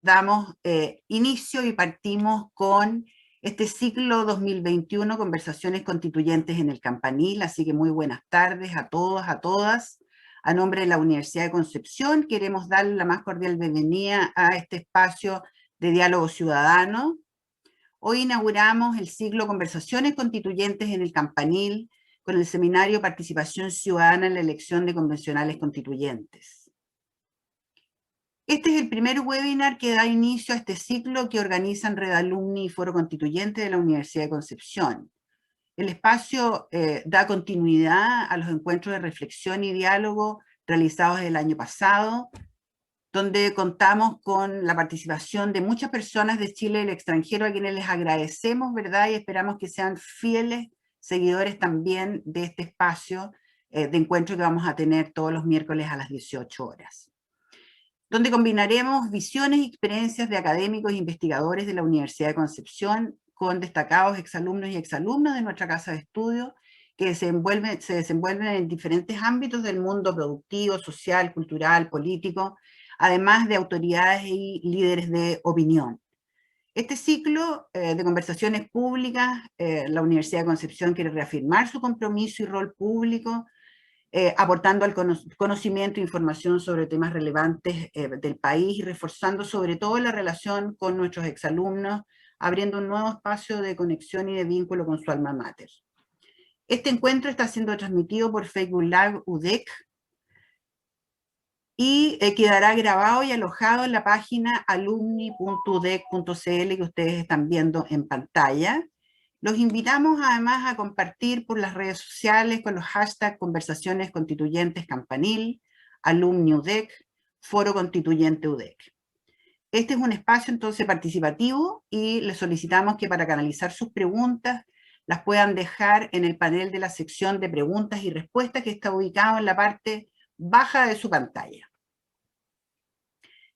damos inicio y partimos con este ciclo 2021, Conversaciones Constituyentes en el Campanil, así que muy buenas tardes a todos, a todas. A nombre de la Universidad de Concepción queremos darle la más cordial bienvenida a este espacio de diálogo ciudadano. Hoy inauguramos el ciclo Conversaciones Constituyentes en el Campanil con el seminario Participación Ciudadana en la elección de convencionales constituyentes. Este es el primer webinar que da inicio a este ciclo que organizan Red Alumni y Foro Constituyente de la Universidad de Concepción. El espacio da continuidad a los encuentros de reflexión y diálogo realizados el año pasado, donde contamos con la participación de muchas personas de Chile y del extranjero, a quienes les agradecemos, ¿verdad? Y esperamos que sean fieles seguidores también de este espacio de encuentro que vamos a tener todos los miércoles a las 18 horas. Donde combinaremos visiones y experiencias de académicos e investigadores de la Universidad de Concepción con destacados exalumnos y exalumnas de nuestra casa de estudio que se desenvuelven en diferentes ámbitos del mundo productivo, social, cultural, político, además de autoridades y líderes de opinión. Este ciclo de conversaciones públicas, la Universidad de Concepción quiere reafirmar su compromiso y rol público, aportando al conocimiento e información sobre temas relevantes del país y reforzando sobre todo la relación con nuestros exalumnos, abriendo un nuevo espacio de conexión y de vínculo con su alma mater. Este encuentro está siendo transmitido por Facebook Live UDEC y quedará grabado y alojado en la página alumni.udec.cl que ustedes están viendo en pantalla. Los invitamos además a compartir por las redes sociales con los hashtags Conversaciones Constituyentes Campanil, Alumni UDEC, Foro Constituyente UDEC. Este es un espacio entonces participativo y les solicitamos que para canalizar sus preguntas las puedan dejar en el panel de la sección de preguntas y respuestas que está ubicado en la parte baja de su pantalla.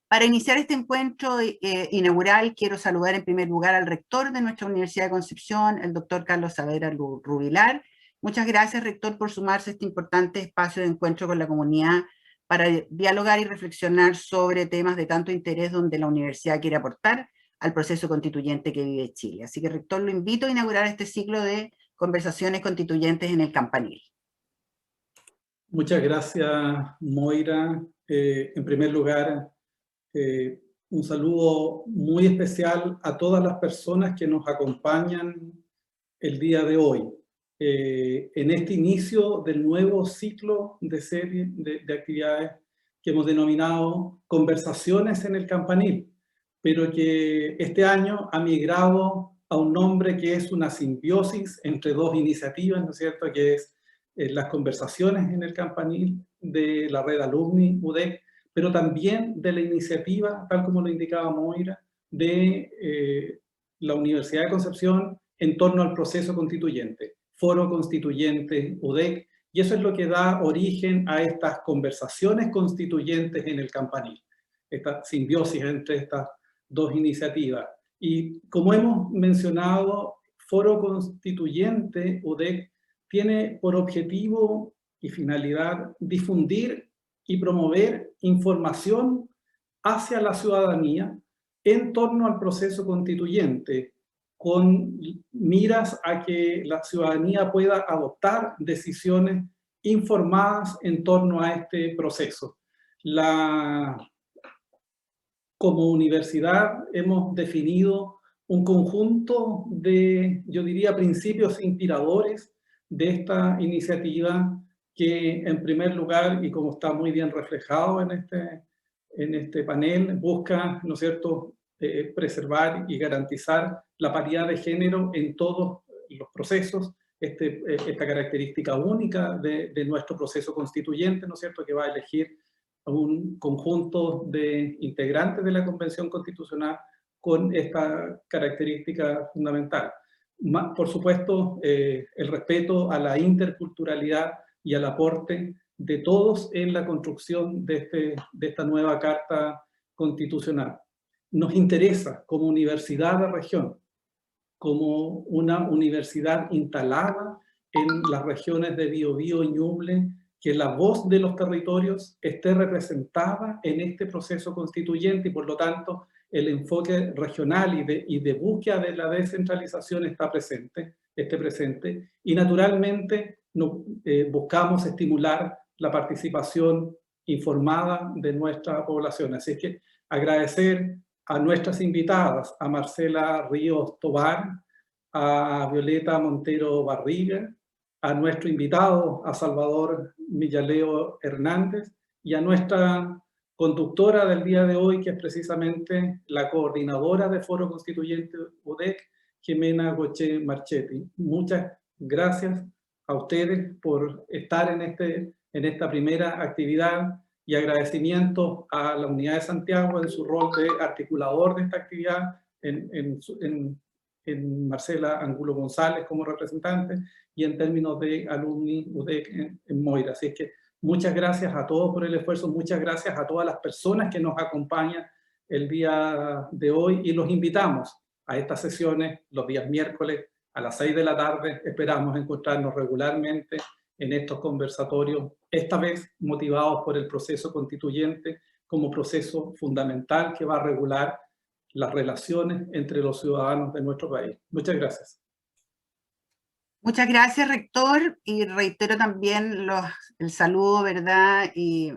Para iniciar este encuentro inaugural, quiero saludar en primer lugar al rector de nuestra Universidad de Concepción, el doctor Carlos Saavedra Rubilar. Muchas gracias, rector, por sumarse a este importante espacio de encuentro con la comunidad para dialogar y reflexionar sobre temas de tanto interés donde la universidad quiere aportar al proceso constituyente que vive Chile. Así que, rector, lo invito a inaugurar este ciclo de conversaciones constituyentes en el Campanil. Muchas gracias, Moira. En primer lugar, un saludo muy especial a todas las personas que nos acompañan el día de hoy. En este inicio del nuevo ciclo de serie de actividades que hemos denominado Conversaciones en el Campanil, pero que este año ha migrado a un nombre que es una simbiosis entre dos iniciativas, ¿no es cierto?, que es las Conversaciones en el Campanil de la Red Alumni UDEC, pero también de la iniciativa, tal como lo indicaba Moira, de la Universidad de Concepción en torno al proceso constituyente, Foro Constituyente UDEC, y eso es lo que da origen a estas conversaciones constituyentes en el Campanil, esta simbiosis entre estas dos iniciativas. Y como hemos mencionado, Foro Constituyente UDEC tiene por objetivo y finalidad difundir y promover información hacia la ciudadanía en torno al proceso constituyente, con miras a que la ciudadanía pueda adoptar decisiones informadas en torno a este proceso. Como universidad hemos definido un conjunto de, yo diría, principios inspiradores de esta iniciativa que, en primer lugar, y como está muy bien reflejado en este panel, busca, ¿no es cierto?, preservar y garantizar la paridad de género en todos los procesos, esta característica única de nuestro proceso constituyente, ¿no es cierto?, que va a elegir a un conjunto de integrantes de la Convención Constitucional con esta característica fundamental. Por supuesto, el respeto a la interculturalidad y al aporte de todos en la construcción de esta nueva Carta Constitucional. Nos interesa como universidad de región, como una universidad instalada en las regiones de Biobío y Ñuble, que la voz de los territorios esté representada en este proceso constituyente y por lo tanto el enfoque regional y de búsqueda de la descentralización esté presente, y naturalmente buscamos estimular la participación informada de nuestra población. Así que agradecer a nuestras invitadas, a Marcela Ríos Tobar, a Violeta Montero Barriga, a nuestro invitado, a Salvador Millaleo Hernández, y a nuestra conductora del día de hoy, que es precisamente la coordinadora de Foro Constituyente UDEC, Jimena Goche Marchetti. Muchas gracias a ustedes por estar en esta primera actividad, y agradecimiento a la Unidad de Santiago en su rol de articulador de esta actividad, en Marcela Angulo González como representante, y en términos de alumni UDEC en Moira. Así es que muchas gracias a todos por el esfuerzo, muchas gracias a todas las personas que nos acompañan el día de hoy, y los invitamos a estas sesiones los días miércoles a las 6 de la tarde. Esperamos encontrarnos regularmente en estos conversatorios, esta vez motivados por el proceso constituyente como proceso fundamental que va a regular las relaciones entre los ciudadanos de nuestro país. Muchas gracias. Muchas gracias, rector, y reitero también el saludo, ¿verdad? Y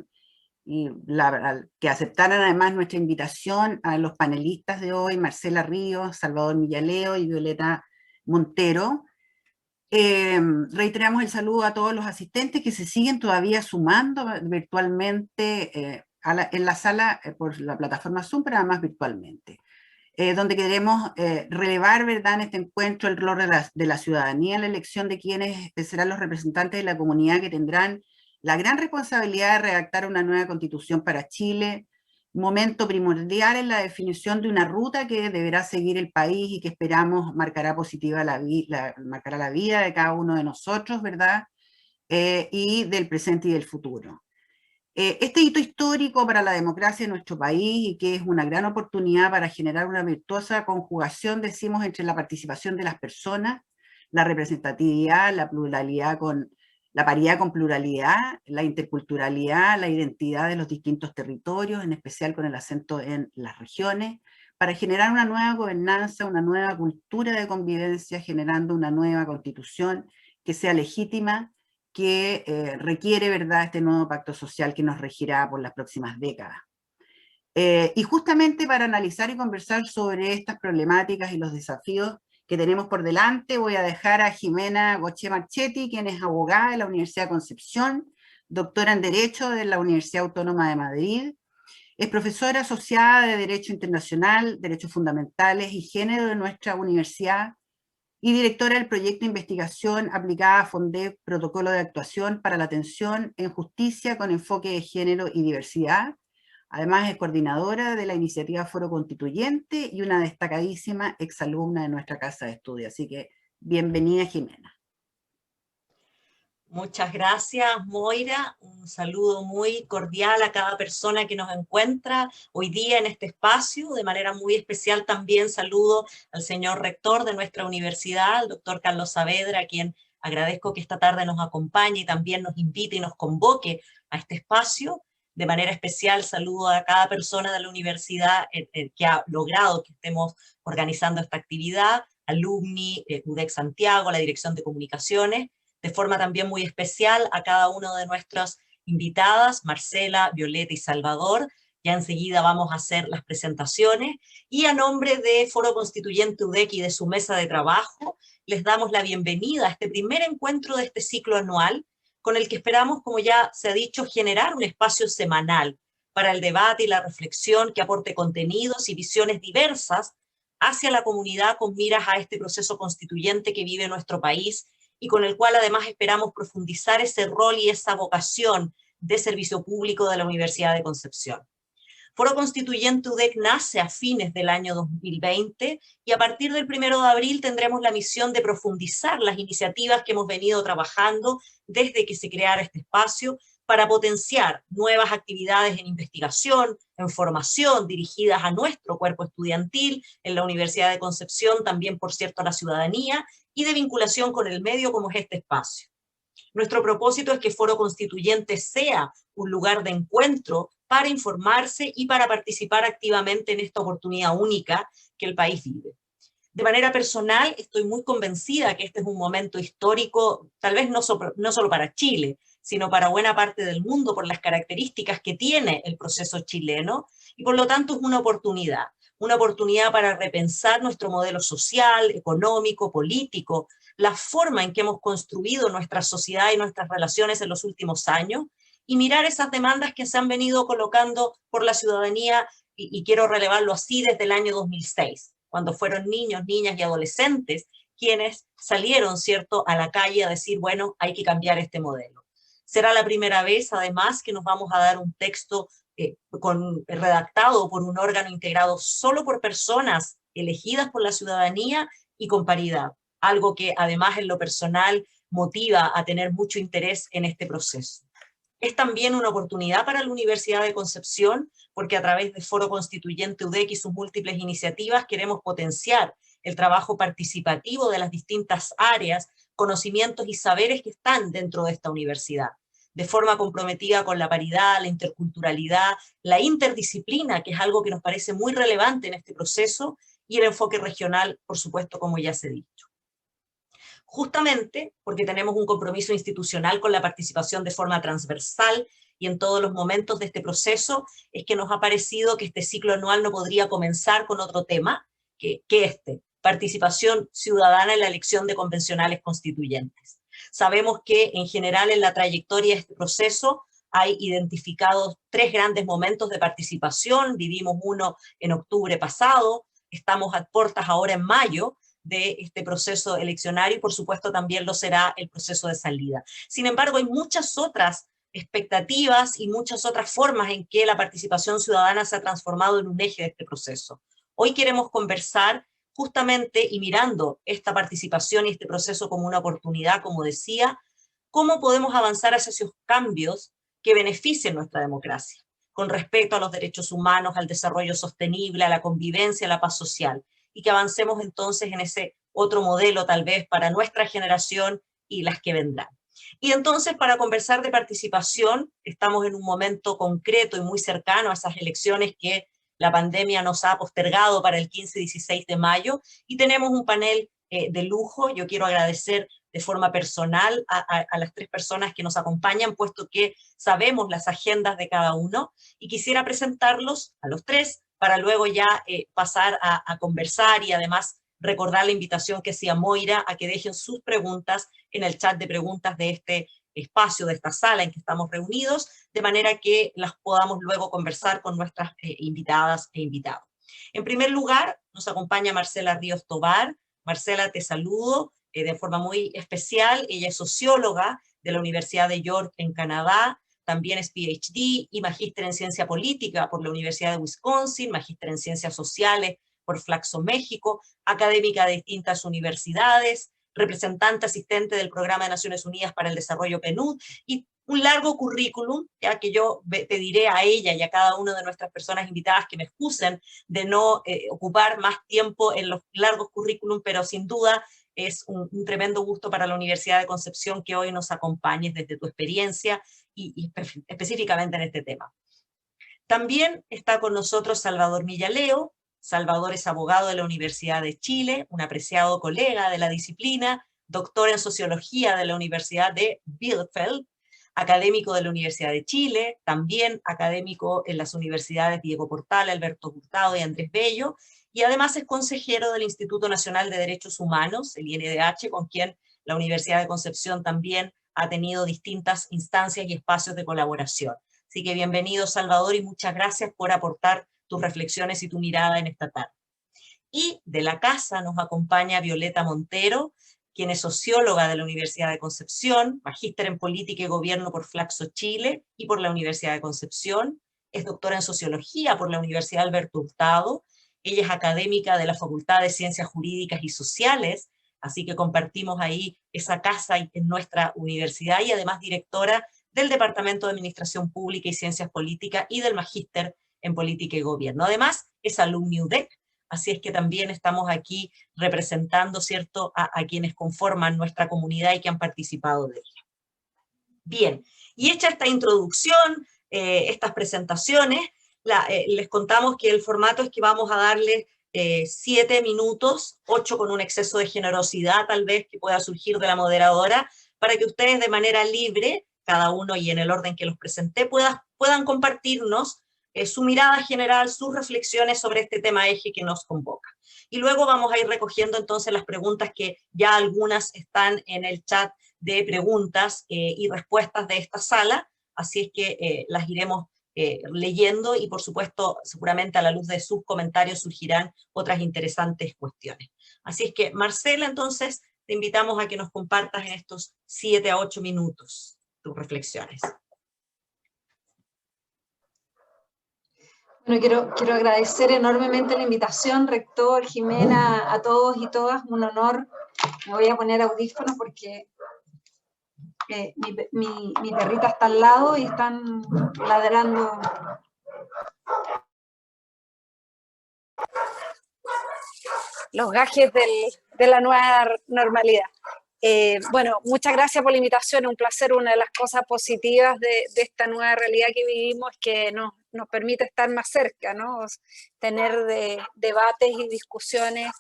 que aceptaran además nuestra invitación a los panelistas de hoy, Marcela Ríos, Salvador Millaleo y Violeta Montero. Reiteramos el saludo a todos los asistentes que se siguen todavía sumando virtualmente en la sala por la plataforma Zoom, pero además virtualmente. Donde queremos relevar, ¿verdad?, en este encuentro el rol de la ciudadanía en la elección de quienes serán los representantes de la comunidad que tendrán la gran responsabilidad de redactar una nueva constitución para Chile, momento primordial en la definición de una ruta que deberá seguir el país y que esperamos marcará marcará la vida de cada uno de nosotros, ¿verdad?, y del presente y del futuro. Este hito histórico para la democracia en nuestro país, y que es una gran oportunidad para generar una virtuosa conjugación, decimos, entre la participación de las personas, la representatividad, la pluralidad la paridad con pluralidad, la interculturalidad, la identidad de los distintos territorios, en especial con el acento en las regiones, para generar una nueva gobernanza, una nueva cultura de convivencia, generando una nueva constitución que sea legítima, que requiere, ¿verdad?, este nuevo pacto social que nos regirá por las próximas décadas. Y justamente para analizar y conversar sobre estas problemáticas y los desafíos que tenemos por delante, voy a dejar a Jimena Goche Marchetti, quien es abogada de la Universidad de Concepción, doctora en Derecho de la Universidad Autónoma de Madrid, es profesora asociada de Derecho Internacional, Derechos Fundamentales y Género de nuestra universidad, y directora del proyecto de investigación aplicada a FONDEP, Protocolo de Actuación para la Atención en Justicia con enfoque de género y diversidad. Además es coordinadora de la iniciativa Foro Constituyente y una destacadísima exalumna de nuestra casa de estudio. Así que bienvenida, Jimena. Muchas gracias, Moira. Un saludo muy cordial a cada persona que nos encuentra hoy día en este espacio. De manera muy especial también saludo al señor rector de nuestra universidad, el doctor Carlos Saavedra, a quien agradezco que esta tarde nos acompañe y también nos invite y nos convoque a este espacio. De manera especial saludo a cada persona de la universidad que ha logrado que estemos organizando esta actividad, alumni, UDEC Santiago, la Dirección de Comunicaciones, de forma también muy especial a cada uno de nuestras invitadas, Marcela, Violeta y Salvador. Ya enseguida vamos a hacer las presentaciones, y a nombre de Foro Constituyente UDEC y de su mesa de trabajo, les damos la bienvenida a este primer encuentro de este ciclo anual, con el que esperamos, como ya se ha dicho, generar un espacio semanal para el debate y la reflexión que aporte contenidos y visiones diversas hacia la comunidad con miras a este proceso constituyente que vive nuestro país, y con el cual además esperamos profundizar ese rol y esa vocación de servicio público de la Universidad de Concepción. Foro Constituyente UDEC nace a fines del año 2020, y a partir del 1 de abril tendremos la misión de profundizar las iniciativas que hemos venido trabajando desde que se creara este espacio, para potenciar nuevas actividades en investigación, en formación, dirigidas a nuestro cuerpo estudiantil en la Universidad de Concepción, también, por cierto, a la ciudadanía, y de vinculación con el medio como es este espacio. Nuestro propósito es que Foro Constituyente sea un lugar de encuentro para informarse y para participar activamente en esta oportunidad única que el país vive. De manera personal, estoy muy convencida que este es un momento histórico, tal vez no solo para Chile, sino para buena parte del mundo por las características que tiene el proceso chileno, y por lo tanto es una oportunidad para repensar nuestro modelo social, económico, político, la forma en que hemos construido nuestra sociedad y nuestras relaciones en los últimos años, y mirar esas demandas que se han venido colocando por la ciudadanía, y quiero relevarlo así, desde el año 2006, cuando fueron niños, niñas y adolescentes quienes salieron, ¿cierto?, a la calle a decir, bueno, hay que cambiar este modelo. Será la primera vez, además, que nos vamos a dar un texto redactado por un órgano integrado solo por personas elegidas por la ciudadanía y con paridad, algo que además en lo personal motiva a tener mucho interés en este proceso. Es también una oportunidad para la Universidad de Concepción, porque a través de Foro Constituyente UDEC y sus múltiples iniciativas queremos potenciar el trabajo participativo de las distintas áreas, conocimientos y saberes que están dentro de esta universidad, de forma comprometida con la paridad, la interculturalidad, la interdisciplina, que es algo que nos parece muy relevante en este proceso, y el enfoque regional, por supuesto, como ya se ha dicho. Justamente porque tenemos un compromiso institucional con la participación de forma transversal y en todos los momentos de este proceso, es que nos ha parecido que este ciclo anual no podría comenzar con otro tema que participación ciudadana en la elección de convencionales constituyentes. Sabemos que en general en la trayectoria de este proceso hay identificados 3 grandes momentos de participación, vivimos uno en octubre pasado, estamos a puertas ahora en mayo de este proceso eleccionario y por supuesto también lo será el proceso de salida. Sin embargo, hay muchas otras expectativas y muchas otras formas en que la participación ciudadana se ha transformado en un eje de este proceso. Hoy queremos conversar justamente y mirando esta participación y este proceso como una oportunidad, como decía, cómo podemos avanzar hacia esos cambios que beneficien nuestra democracia, con respecto a los derechos humanos, al desarrollo sostenible, a la convivencia, a la paz social, y que avancemos entonces en ese otro modelo tal vez para nuestra generación y las que vendrán. Y entonces para conversar de participación, estamos en un momento concreto y muy cercano a esas elecciones que la pandemia nos ha postergado para el 15 y 16 de mayo, y tenemos un panel de lujo. Yo quiero agradecer de forma personal a las 3 personas que nos acompañan, puesto que sabemos las agendas de cada uno, y quisiera presentarlos a los 3 para luego ya pasar a conversar y además recordar la invitación que hacía Moira a que dejen sus preguntas en el chat de preguntas de este espacio, de esta sala en que estamos reunidos, de manera que las podamos luego conversar con nuestras invitadas e invitados. En primer lugar, nos acompaña Marcela Ríos Tobar. Marcela, te saludo de forma muy especial. Ella es socióloga de la Universidad de York en Canadá, también es PhD y magíster en ciencia política por la Universidad de Wisconsin, magíster en ciencias sociales por Flaxo, México, académica de distintas universidades, representante asistente del Programa de Naciones Unidas para el Desarrollo PNUD, y un largo currículum, ya que yo pediré a ella y a cada una de nuestras personas invitadas que me excusen de no ocupar más tiempo en los largos currículum, pero sin duda es un tremendo gusto para la Universidad de Concepción que hoy nos acompañes desde tu experiencia y específicamente en este tema. También está con nosotros Salvador Millaleo. Salvador es abogado de la Universidad de Chile, un apreciado colega de la disciplina, doctor en sociología de la Universidad de Bielefeld, académico de la Universidad de Chile, también académico en las universidades Diego Portal, Alberto Hurtado y Andrés Bello, y además es consejero del Instituto Nacional de Derechos Humanos, el INDH, con quien la Universidad de Concepción también ha tenido distintas instancias y espacios de colaboración. Así que bienvenido, Salvador, y muchas gracias por aportar tus reflexiones y tu mirada en esta tarde. Y de la casa nos acompaña Violeta Montero, quien es socióloga de la Universidad de Concepción, magíster en Política y Gobierno por Flaxo, Chile, y por la Universidad de Concepción, es doctora en Sociología por la Universidad Alberto Hurtado, ella es académica de la Facultad de Ciencias Jurídicas y Sociales, así que compartimos ahí esa casa en nuestra universidad, y además directora del Departamento de Administración Pública y Ciencias Políticas y del Magíster en Política y Gobierno. Además, es alumni UDEC, así es que también estamos aquí representando, ¿cierto?, a quienes conforman nuestra comunidad y que han participado de ella. Bien, y hecha esta introducción, estas presentaciones. Les contamos que el formato es que vamos a darles 7 minutos, 8 con un exceso de generosidad tal vez que pueda surgir de la moderadora, para que ustedes de manera libre, cada uno y en el orden que los presenté, puedan compartirnos su mirada general, sus reflexiones sobre este tema eje que nos convoca. Y luego vamos a ir recogiendo entonces las preguntas que ya algunas están en el chat de preguntas y respuestas de esta sala, así es que las iremos leyendo y por supuesto seguramente a la luz de sus comentarios surgirán otras interesantes cuestiones. Así es que Marcela, entonces te invitamos a que nos compartas en estos 7 a 8 minutos tus reflexiones. Bueno, quiero agradecer enormemente la invitación, rector, Jimena, a todos y todas, un honor. Me voy a poner audífonos porque mi perrita está al lado y están ladrando. Los gajes de la nueva normalidad. Bueno, muchas gracias por la invitación, es un placer. Una de las cosas positivas de esta nueva realidad que vivimos es que nos permite estar más cerca, ¿no? Tener debates y discusiones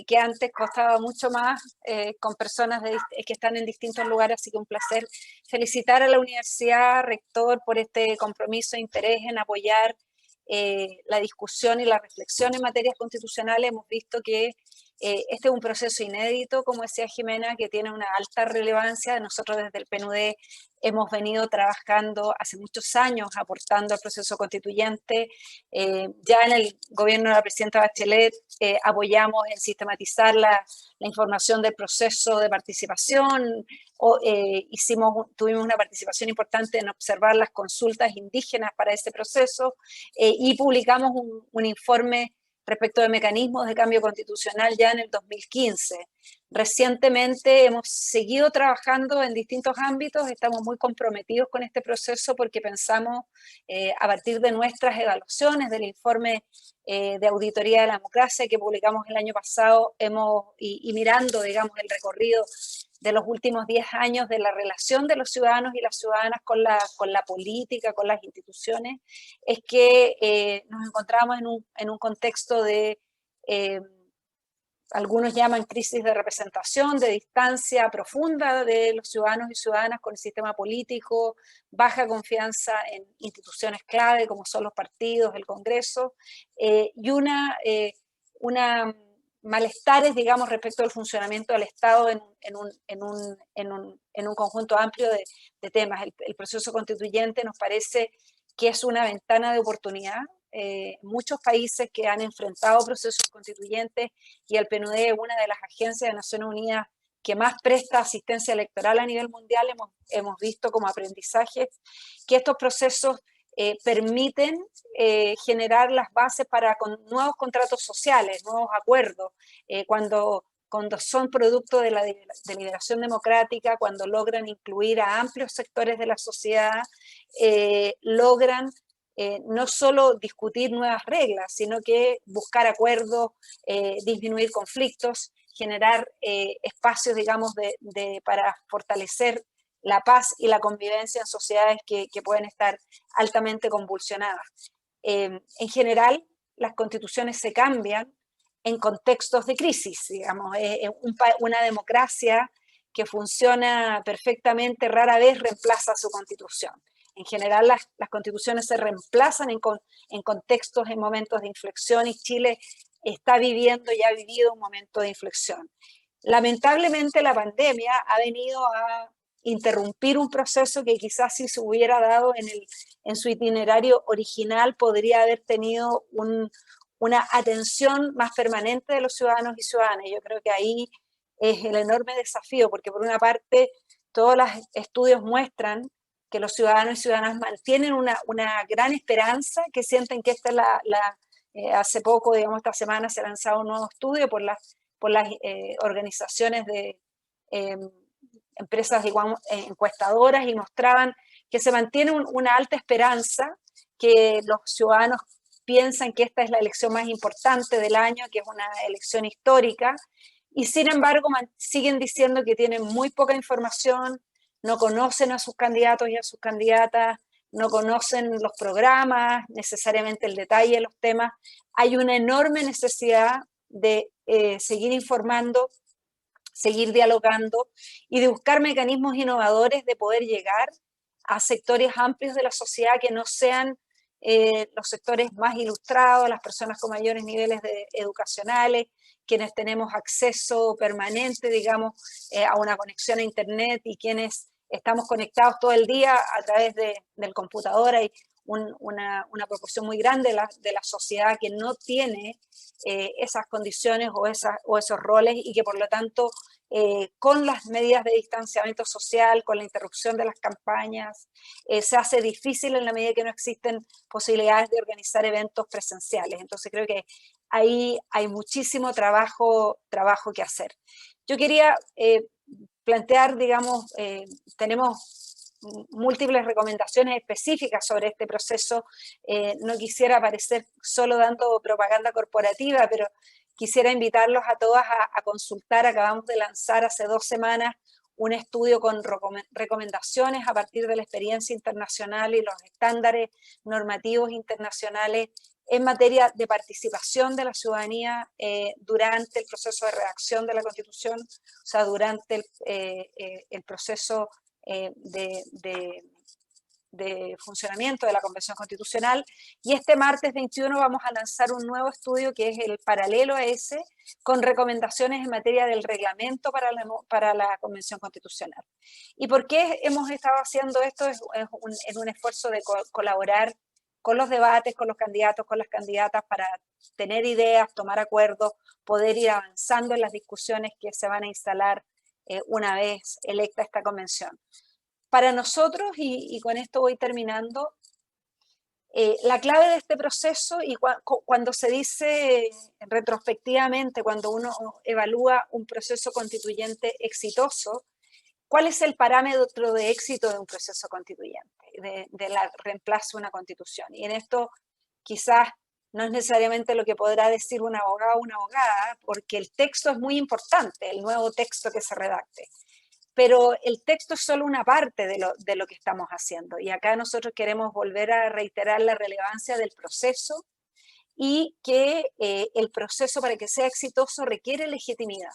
que antes costaba mucho más con personas que están en distintos lugares, así que un placer. Felicitar a la universidad, rector, por este compromiso e interés en apoyar la discusión y la reflexión en materias constitucionales. Hemos visto que este es un proceso inédito, como decía Jimena, que tiene una alta relevancia. Nosotros desde el PNUD hemos venido trabajando hace muchos años, aportando al proceso constituyente. Ya en el gobierno de la presidenta Bachelet apoyamos en sistematizar la información del proceso de participación. Tuvimos una participación importante en observar las consultas indígenas para ese proceso y publicamos un informe respecto de mecanismos de cambio constitucional ya en el 2015. Recientemente hemos seguido trabajando en distintos ámbitos, estamos muy comprometidos con este proceso porque pensamos, a partir de nuestras evaluaciones del informe de auditoría de la democracia que publicamos el año pasado, y mirando, digamos, el recorrido de los últimos 10 años de la relación de los ciudadanos y las ciudadanas con la política, con las instituciones, es que nos encontramos en un contexto de, algunos llaman crisis de representación, de distancia profunda de los ciudadanos y ciudadanas con el sistema político, baja confianza en instituciones clave como son los partidos, el Congreso, y una malestares, digamos, respecto al funcionamiento del Estado en un conjunto amplio de temas. El proceso constituyente nos parece que es una ventana de oportunidad. Muchos países que han enfrentado procesos constituyentes, y el PNUD es una de las agencias de Naciones Unidas que más presta asistencia electoral a nivel mundial, hemos visto como aprendizaje que estos procesos permiten generar las bases para nuevos contratos sociales, nuevos acuerdos, cuando son producto de la deliberación democrática, cuando logran incluir a amplios sectores de la sociedad, logran no solo discutir nuevas reglas, sino que buscar acuerdos, disminuir conflictos, generar espacios, digamos, para fortalecer la paz y la convivencia en sociedades que pueden estar altamente convulsionadas. En general, las constituciones se cambian en contextos de crisis, digamos. Una democracia que funciona perfectamente rara vez reemplaza su constitución. En general, las constituciones se reemplazan en contextos, en momentos de inflexión, y Chile está viviendo y ha vivido un momento de inflexión. Lamentablemente, la pandemia ha venido a interrumpir un proceso que quizás, si se hubiera dado en su itinerario original, podría haber tenido una atención más permanente de los ciudadanos y ciudadanas. Yo creo que ahí es el enorme desafío, porque por una parte todos los estudios muestran que los ciudadanos y ciudadanas mantienen una gran esperanza, que sienten que esta es hace poco, digamos, esta semana se ha lanzado un nuevo estudio por las organizaciones de empresas, digamos, encuestadoras, y mostraban que se mantiene una alta esperanza, que los ciudadanos piensan que esta es la elección más importante del año, que es una elección histórica, y sin embargo siguen diciendo que tienen muy poca información, no conocen a sus candidatos y a sus candidatas, no conocen los programas, necesariamente el detalle de los temas. Hay una enorme necesidad de seguir informando, seguir dialogando y de buscar mecanismos innovadores de poder llegar a sectores amplios de la sociedad que no sean los sectores más ilustrados, las personas con mayores niveles educacionales, quienes tenemos acceso permanente, digamos, a una conexión a Internet y quienes estamos conectados todo el día a través del computador. Hay una proporción muy grande de la sociedad que no tiene esas condiciones o esos roles y que por lo tanto con las medidas de distanciamiento social, con la interrupción de las campañas, se hace difícil en la medida que no existen posibilidades de organizar eventos presenciales. Entonces creo que ahí hay muchísimo trabajo que hacer. Yo quería plantear, digamos, tenemos múltiples recomendaciones específicas sobre este proceso. No quisiera parecer solo dando propaganda corporativa, pero quisiera invitarlos a todas a consultar. Acabamos de lanzar hace 2 semanas un estudio con recomendaciones a partir de la experiencia internacional y los estándares normativos internacionales en materia de participación de la ciudadanía durante el proceso de redacción de la Constitución, o sea, durante el proceso de funcionamiento de la Convención Constitucional. Y este martes 21 vamos a lanzar un nuevo estudio que es el paralelo a ese, con recomendaciones en materia del reglamento para la Convención Constitucional. ¿Y por qué hemos estado haciendo esto? En un esfuerzo de colaborar con los debates, con los candidatos, con las candidatas, para tener ideas, tomar acuerdos, poder ir avanzando en las discusiones que se van a instalar una vez electa esta convención. Para nosotros, y con esto voy terminando, la clave de este proceso, y cuando se dice retrospectivamente, cuando uno evalúa un proceso constituyente exitoso, ¿cuál es el parámetro de éxito de un proceso constituyente, de la reemplazo de una constitución? Y en esto quizás no es necesariamente lo que podrá decir un abogado o una abogada, porque el texto es muy importante, el nuevo texto que se redacte. Pero el texto es solo una parte de lo que estamos haciendo. Y acá nosotros queremos volver a reiterar la relevancia del proceso y que el proceso, para que sea exitoso, requiere legitimidad.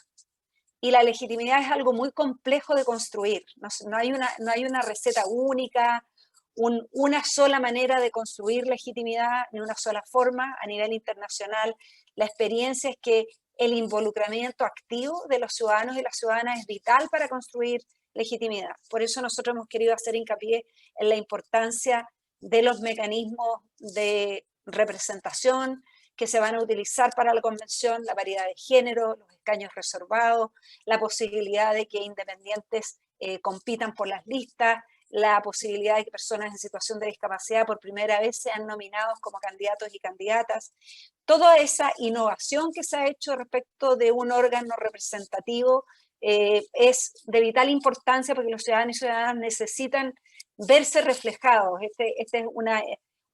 Y la legitimidad es algo muy complejo de construir. No hay una receta única, una sola manera de construir legitimidad, ni una sola forma a nivel internacional. La experiencia es que el involucramiento activo de los ciudadanos y las ciudadanas es vital para construir legitimidad. Por eso nosotros hemos querido hacer hincapié en la importancia de los mecanismos de representación que se van a utilizar para la convención, la paridad de género, los escaños reservados, la posibilidad de que independientes compitan por las listas, la posibilidad de que personas en situación de discapacidad por primera vez sean nominados como candidatos y candidatas. Toda esa innovación que se ha hecho respecto de un órgano representativo es de vital importancia, porque los ciudadanos y ciudadanas necesitan verse reflejados. Esta es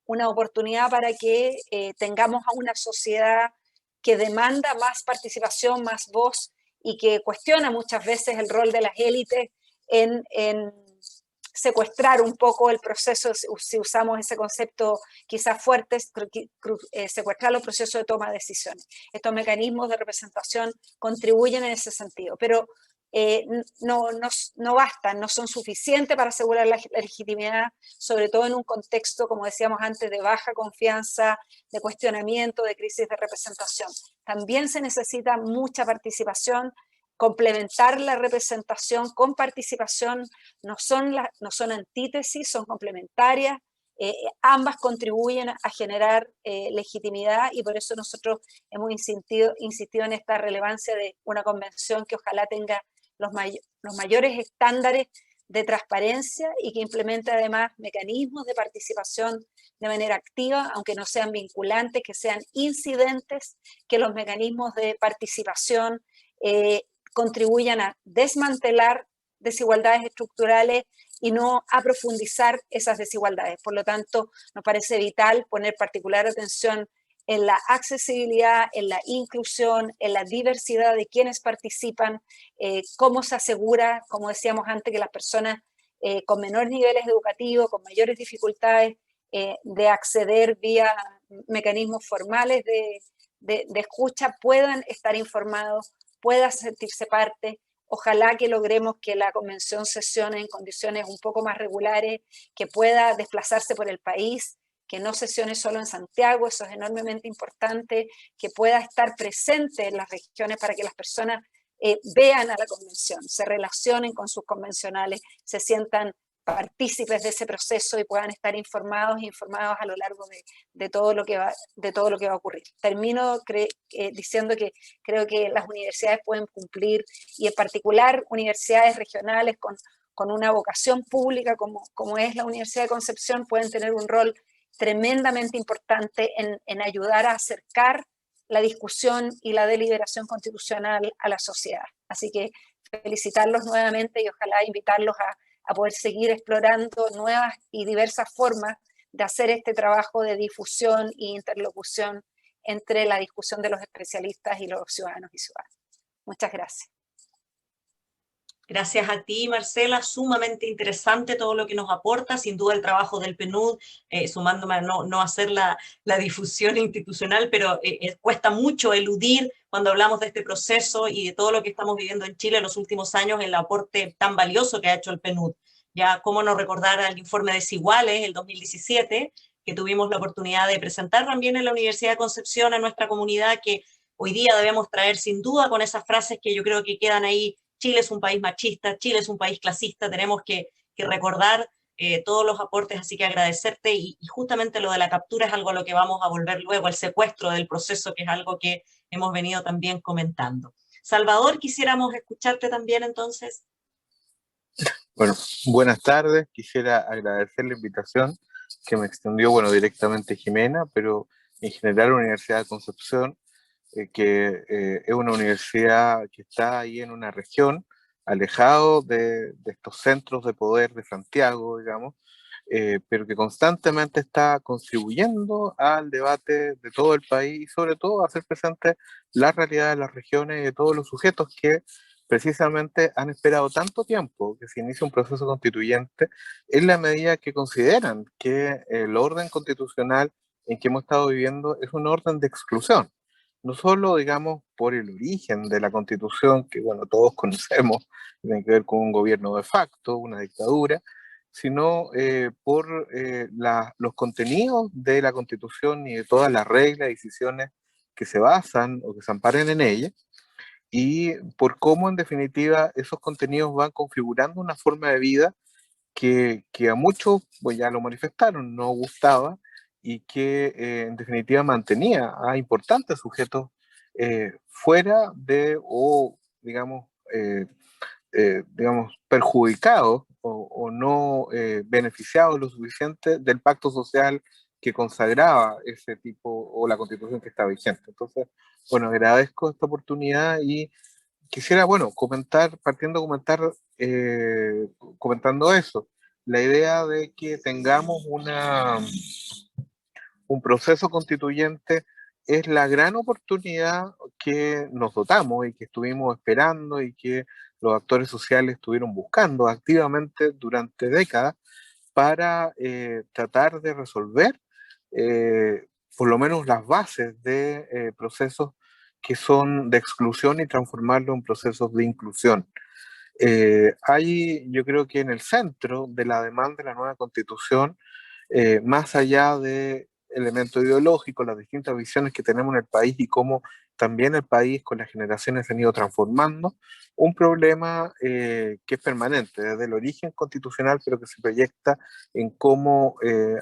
una oportunidad para que tengamos a una sociedad que demanda más participación, más voz, y que cuestiona muchas veces el rol de las élites en secuestrar un poco el proceso, si usamos ese concepto quizás fuerte, secuestrar los procesos de toma de decisiones. Estos mecanismos de representación contribuyen en ese sentido, pero no bastan, no son suficientes para asegurar la legitimidad, sobre todo en un contexto, como decíamos antes, de baja confianza, de cuestionamiento, de crisis de representación. También se necesita mucha participación. Complementar la representación con participación no son antítesis, son complementarias. Ambas contribuyen a generar legitimidad, y por eso nosotros hemos insistido en esta relevancia de una convención que ojalá tenga los mayores estándares de transparencia y que implemente además mecanismos de participación de manera activa, aunque no sean vinculantes, que sean incidentes, que los mecanismos de participación contribuyan a desmantelar desigualdades estructurales y no a profundizar esas desigualdades. Por lo tanto, nos parece vital poner particular atención en la accesibilidad, en la inclusión, en la diversidad de quienes participan, cómo se asegura, como decíamos antes, que las personas con menores niveles educativos, con mayores dificultades de acceder vía mecanismos formales de escucha, puedan estar informados, puedan sentirse parte. Ojalá que logremos que la convención sesione en condiciones un poco más regulares, que pueda desplazarse por el país, que no sesione solo en Santiago, eso es enormemente importante, que pueda estar presente en las regiones para que las personas vean a la convención, se relacionen con sus convencionales, se sientan partícipes de ese proceso y puedan estar informados a lo largo de todo lo que va a ocurrir. Termino diciendo que creo que las universidades pueden cumplir, y en particular universidades regionales con una vocación pública como es la Universidad de Concepción, pueden tener un rol tremendamente importante en ayudar a acercar la discusión y la deliberación constitucional a la sociedad. Así que felicitarlos nuevamente y ojalá invitarlos a poder seguir explorando nuevas y diversas formas de hacer este trabajo de difusión e interlocución entre la discusión de los especialistas y los ciudadanos y ciudadanas. Muchas gracias. Gracias a ti, Marcela, sumamente interesante todo lo que nos aporta, sin duda el trabajo del PNUD, sumándome a no hacer la difusión institucional, pero cuesta mucho eludir cuando hablamos de este proceso y de todo lo que estamos viviendo en Chile en los últimos años, el aporte tan valioso que ha hecho el PNUD. Ya, cómo no recordar al informe Desiguales, el 2017, que tuvimos la oportunidad de presentar también en la Universidad de Concepción a nuestra comunidad, que hoy día debemos traer sin duda con esas frases que yo creo que quedan ahí. Chile es un país machista, Chile es un país clasista, tenemos que recordar todos los aportes, así que agradecerte, y justamente lo de la captura es algo a lo que vamos a volver luego, el secuestro del proceso, que es algo que hemos venido también comentando. Salvador, quisiéramos escucharte también entonces. Bueno, buenas tardes, quisiera agradecer la invitación que me extendió, bueno, directamente Jimena, pero en general la Universidad de Concepción, que es una universidad que está ahí en una región, alejado de estos centros de poder de Santiago, digamos, pero que constantemente está contribuyendo al debate de todo el país y sobre todo a hacer presente la realidad de las regiones y de todos los sujetos que precisamente han esperado tanto tiempo que se inicie un proceso constituyente en la medida que consideran que el orden constitucional en que hemos estado viviendo es un orden de exclusión. No solo, digamos, por el origen de la Constitución, que, bueno, todos conocemos, tiene que ver con un gobierno de facto, una dictadura, sino por los contenidos de la Constitución y de todas las reglas y decisiones que se basan o que se amparen en ella, y por cómo, en definitiva, esos contenidos van configurando una forma de vida que a muchos, pues ya lo manifestaron, no gustaba, y que en definitiva mantenía a importantes sujetos fuera de, o digamos, perjudicados o no beneficiados lo suficiente del pacto social que consagraba ese tipo, o la constitución que está vigente. Entonces, bueno, agradezco esta oportunidad y quisiera, bueno, comentando eso, la idea de que tengamos un proceso constituyente es la gran oportunidad que nos dotamos y que estuvimos esperando y que los actores sociales estuvieron buscando activamente durante décadas para tratar de resolver por lo menos las bases de procesos que son de exclusión y transformarlo en procesos de inclusión. Hay, yo creo que en el centro de la demanda de la nueva constitución, más allá de elementos ideológicos, las distintas visiones que tenemos en el país y cómo también el país con las generaciones se han ido transformando, un problema que es permanente desde el origen constitucional, pero que se proyecta en cómo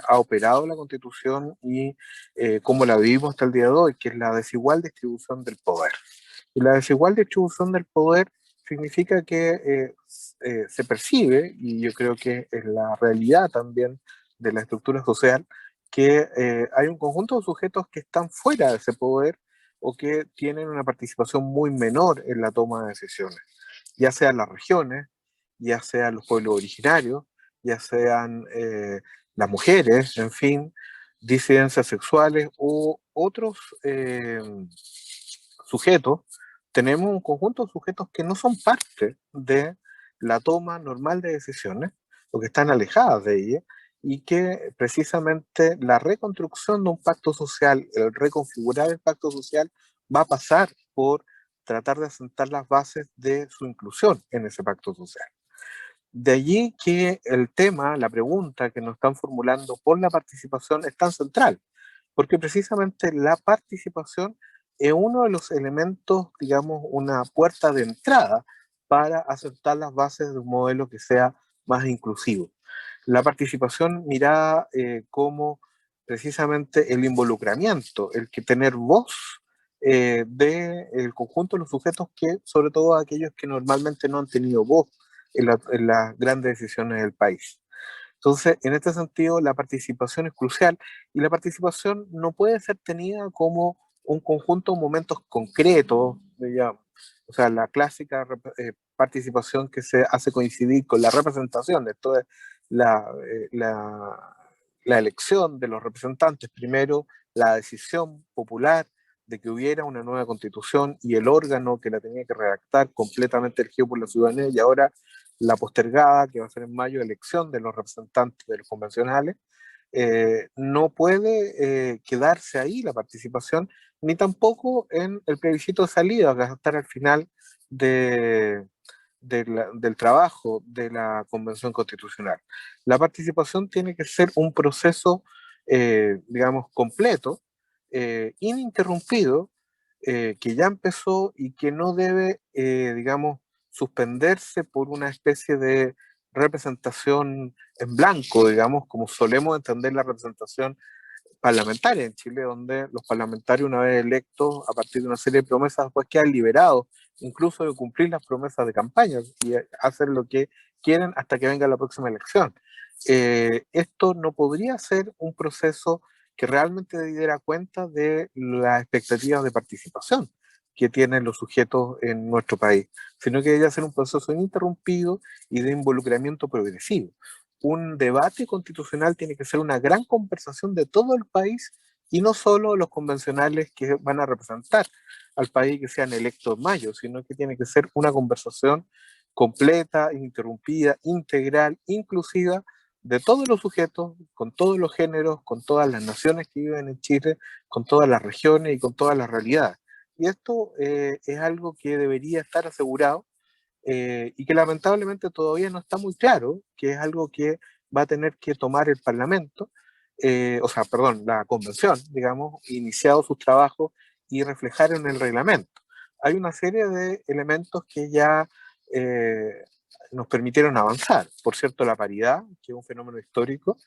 ha operado la Constitución y cómo la vivimos hasta el día de hoy, que es la desigual distribución del poder. Y la desigual distribución del poder significa que se percibe, y yo creo que es la realidad también de la estructura social, que hay un conjunto de sujetos que están fuera de ese poder o que tienen una participación muy menor en la toma de decisiones, ya sean las regiones, ya sean los pueblos originarios, ya sean las mujeres, en fin, disidencias sexuales u otros sujetos. Tenemos un conjunto de sujetos que no son parte de la toma normal de decisiones, o que están alejadas de ella, y que precisamente la reconstrucción de un pacto social, el reconfigurar el pacto social, va a pasar por tratar de asentar las bases de su inclusión en ese pacto social. De allí que el tema, la pregunta que nos están formulando por la participación es tan central, porque precisamente la participación es uno de los elementos, digamos, una puerta de entrada para aceptar las bases de un modelo que sea más inclusivo. La participación mirada como precisamente el involucramiento, el que tener voz del conjunto de los sujetos, que sobre todo aquellos que normalmente no han tenido voz en las grandes decisiones del país. Entonces, en este sentido, la participación es crucial, y la participación no puede ser tenida como un conjunto de momentos concretos, digamos. O sea, la clásica participación que se hace coincidir con la representación, esto es la, la elección de los representantes, primero la decisión popular de que hubiera una nueva constitución y el órgano que la tenía que redactar completamente elegido por la ciudadanía, y ahora la postergada, que va a ser en mayo, elección de los representantes de los convencionales. No puede quedarse ahí la participación, ni tampoco en el plebiscito de salida, que va a estar al final del trabajo de la Convención Constitucional. La participación tiene que ser un proceso, digamos, completo, ininterrumpido, que ya empezó y que no debe, digamos, suspenderse por una especie de representación en blanco, digamos, como solemos entender la representación parlamentaria en Chile, donde los parlamentarios, una vez electos, a partir de una serie de promesas, después quedan liberados, incluso de cumplir las promesas de campaña y hacer lo que quieren hasta que venga la próxima elección. Esto no podría ser un proceso que realmente diera cuenta de las expectativas de participación que tienen los sujetos en nuestro país, sino que debería ser un proceso ininterrumpido y de involucramiento progresivo. Un debate constitucional tiene que ser una gran conversación de todo el país, y no solo los convencionales que van a representar al país que sean electos en mayo, sino que tiene que ser una conversación completa, ininterrumpida, integral, inclusiva, de todos los sujetos, con todos los géneros, con todas las naciones que viven en Chile, con todas las regiones y con todas las realidades. Y esto es algo que debería estar asegurado, y que lamentablemente todavía no está muy claro, que es algo que va a tener que tomar el Parlamento, o sea, perdón, la Convención, digamos, iniciado sus trabajos y reflejar en el reglamento. Hay una serie de elementos que ya nos permitieron avanzar. Por cierto, la paridad, que es un fenómeno histórico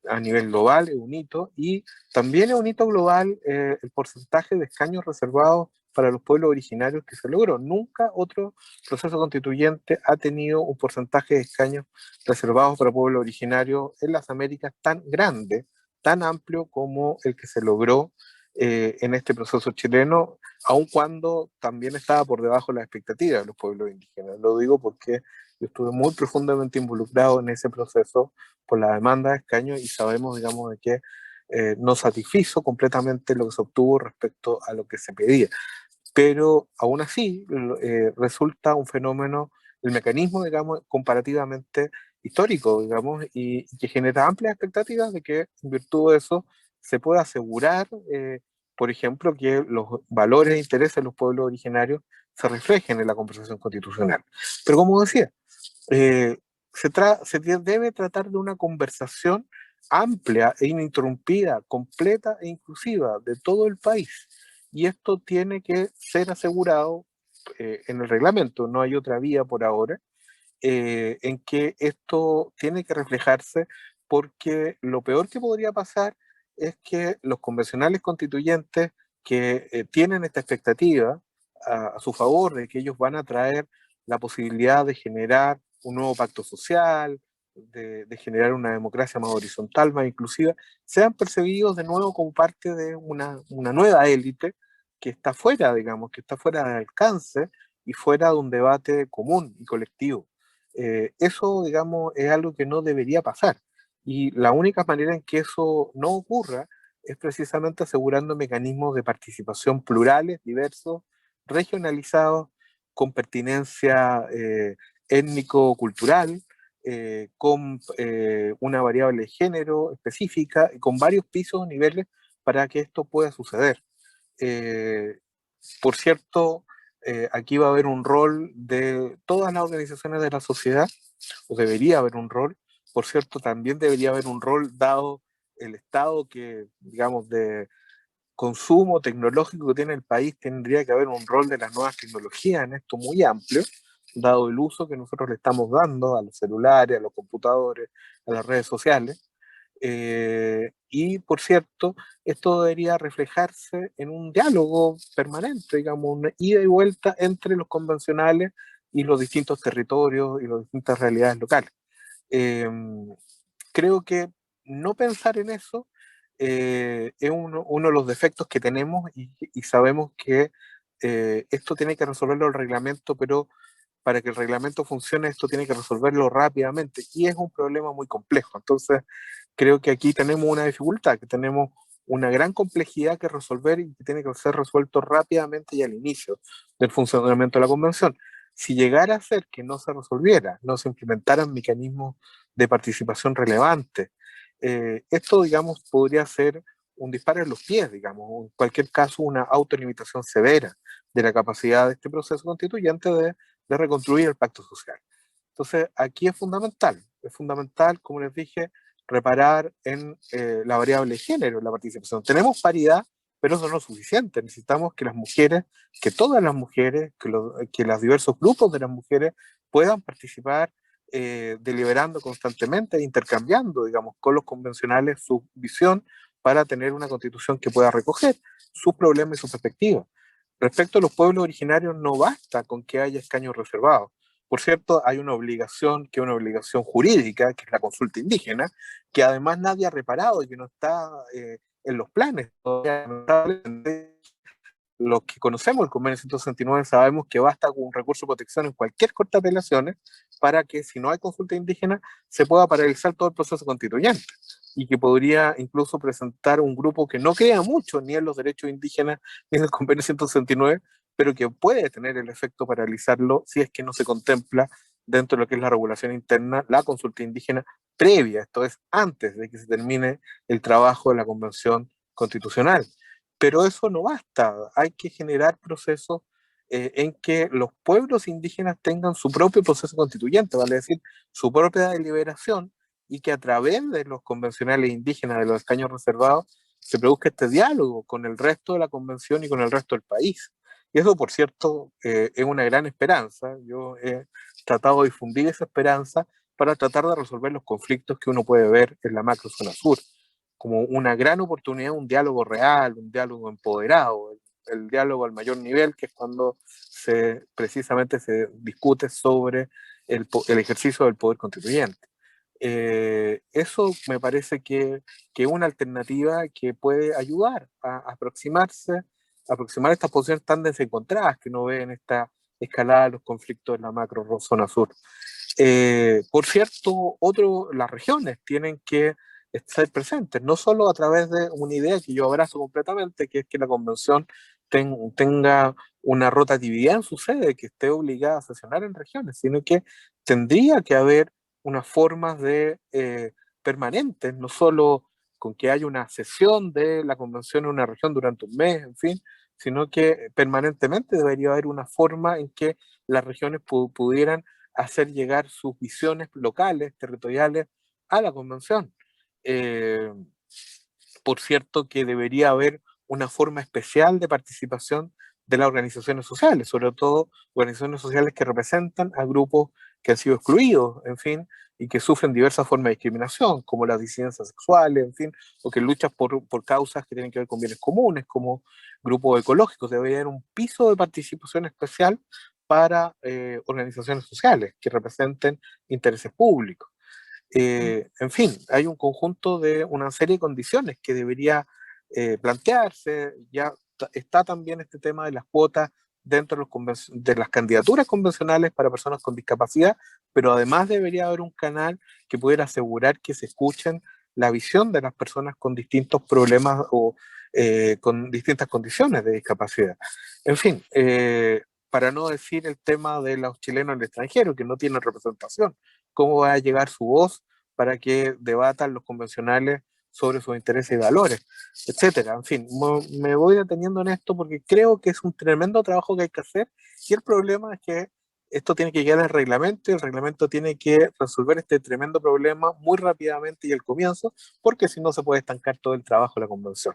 a nivel global, es un hito, y también es un hito global el porcentaje de escaños reservados para los pueblos originarios que se logró. Nunca otro proceso constituyente ha tenido un porcentaje de escaños reservados para pueblos originarios en las Américas tan grande, tan amplio como el que se logró en este proceso chileno, aun cuando también estaba por debajo de las expectativas de los pueblos indígenas. Lo digo porque yo estuve muy profundamente involucrado en ese proceso por la demanda de escaños, y sabemos, digamos, de que no satisfizo completamente lo que se obtuvo respecto a lo que se pedía. Pero aún así resulta un fenómeno, el mecanismo, digamos, comparativamente histórico, digamos, y que genera amplias expectativas de que en virtud de eso se pueda asegurar, por ejemplo, que los valores e intereses de los pueblos originarios se reflejen en la conversación constitucional. Pero como decía, se debe tratar de una conversación amplia e ininterrumpida, completa e inclusiva de todo el país. Y esto tiene que ser asegurado en el reglamento, no hay otra vía por ahora, en que esto tiene que reflejarse, porque lo peor que podría pasar es que los convencionales constituyentes que tienen esta expectativa a su favor de que ellos van a traer la posibilidad de generar un nuevo pacto social, de generar una democracia más horizontal, más inclusiva, sean percibidos de nuevo como parte de una nueva élite que está fuera, digamos, que está fuera de alcance y fuera de un debate común y colectivo. Eso, digamos, es algo que no debería pasar. Y la única manera en que eso no ocurra es precisamente asegurando mecanismos de participación plurales, diversos, regionalizados, con pertinencia étnico-cultural, con una variable de género específica y con varios pisos o niveles para que esto pueda suceder. Por cierto, aquí va a haber un rol de todas las organizaciones de la sociedad, o debería haber un rol. Por cierto, también debería haber un rol dado el estado que, digamos, de consumo tecnológico que tiene el país, tendría que haber un rol de las nuevas tecnologías en esto muy amplio, dado el uso que nosotros le estamos dando a los celulares, a los computadores, a las redes sociales. Y, por cierto, esto debería reflejarse en un diálogo permanente, digamos, una ida y vuelta entre los convencionales y los distintos territorios y las distintas realidades locales. Creo que no pensar en eso es uno de los defectos que tenemos y sabemos que esto tiene que resolverlo el reglamento, pero para que el reglamento funcione esto tiene que resolverlo rápidamente y es un problema muy complejo. Entonces creo que aquí tenemos una dificultad, que tenemos una gran complejidad que resolver y que tiene que ser resuelto rápidamente y al inicio del funcionamiento de la convención. Si llegara a ser que no se resolviera, no se implementaran mecanismos de participación relevantes, esto, digamos, podría ser un disparo en los pies, digamos, o en cualquier caso una autolimitación severa de la capacidad de este proceso constituyente de reconstruir el pacto social. Entonces, aquí es fundamental, como les dije, reparar en la variable de género, en la participación. Tenemos paridad, pero eso no es suficiente. Necesitamos que las mujeres, que todas las mujeres, que los diversos grupos de las mujeres puedan participar deliberando constantemente e intercambiando, digamos, con los convencionales su visión para tener una constitución que pueda recoger sus problemas y sus perspectivas. Respecto a los pueblos originarios, no basta con que haya escaños reservados. Por cierto, hay una obligación, que es una obligación jurídica, que es la consulta indígena, que además nadie ha reparado y que no está en los planes. Los que conocemos el convenio 169 sabemos que basta con un recurso de protección en cualquier corte de apelaciones para que, si no hay consulta indígena, se pueda paralizar todo el proceso constituyente y que podría incluso presentar un grupo que no crea mucho ni en los derechos indígenas ni en el convenio 169, pero que puede tener el efecto paralizarlo si es que no se contempla dentro de lo que es la regulación interna la consulta indígena previa, esto es antes de que se termine el trabajo de la convención constitucional. Pero eso no basta, hay que generar procesos en que los pueblos indígenas tengan su propio proceso constituyente, vale decir, su propia deliberación, y que a través de los convencionales indígenas, de los escaños reservados, se produzca este diálogo con el resto de la convención y con el resto del país. Y eso, por cierto, es una gran esperanza. Yo he tratado de difundir esa esperanza para tratar de resolver los conflictos que uno puede ver en la macro zona sur, como una gran oportunidad, un diálogo empoderado, el diálogo al mayor nivel, que es cuando precisamente se discute sobre el ejercicio del poder constituyente. Eso me parece que es una alternativa que puede ayudar a aproximar estas posiciones tan desencontradas que uno ve en esta escalada de los conflictos en la macro zona sur. Por cierto, las regiones tienen que estar presentes, no solo a través de una idea que yo abrazo completamente, que es que la convención tenga una rotatividad en su sede, que esté obligada a sesionar en regiones, sino que tendría que haber unas formas permanentes, no solo con que haya una sesión de la convención en una región durante un mes, en fin, sino que permanentemente debería haber una forma en que las regiones pudieran hacer llegar sus visiones locales, territoriales, a la convención. Por cierto, que debería haber una forma especial de participación de las organizaciones sociales, sobre todo organizaciones sociales que representan a grupos que han sido excluidos, en fin, y que sufren diversas formas de discriminación, como las disidencias sexuales, en fin, o que luchan por causas que tienen que ver con bienes comunes, como grupos ecológicos. Debería haber un piso de participación especial para organizaciones sociales que representen intereses públicos. En fin, hay un conjunto de una serie de condiciones que debería plantearse. Ya está también este tema de las cuotas dentro de las candidaturas convencionales para personas con discapacidad, pero además debería haber un canal que pudiera asegurar que se escuchen la visión de las personas con distintos problemas o con distintas condiciones de discapacidad. En fin, para no decir el tema de los chilenos en el extranjero, que no tienen representación. cómo va a llegar su voz para que debatan los convencionales sobre sus intereses y valores, etcétera. En fin, me voy deteniendo en esto porque creo que es un tremendo trabajo que hay que hacer, y el problema es que esto tiene que llegar al reglamento, y el reglamento tiene que resolver este tremendo problema muy rápidamente y al comienzo, porque si no se puede estancar todo el trabajo de la convención.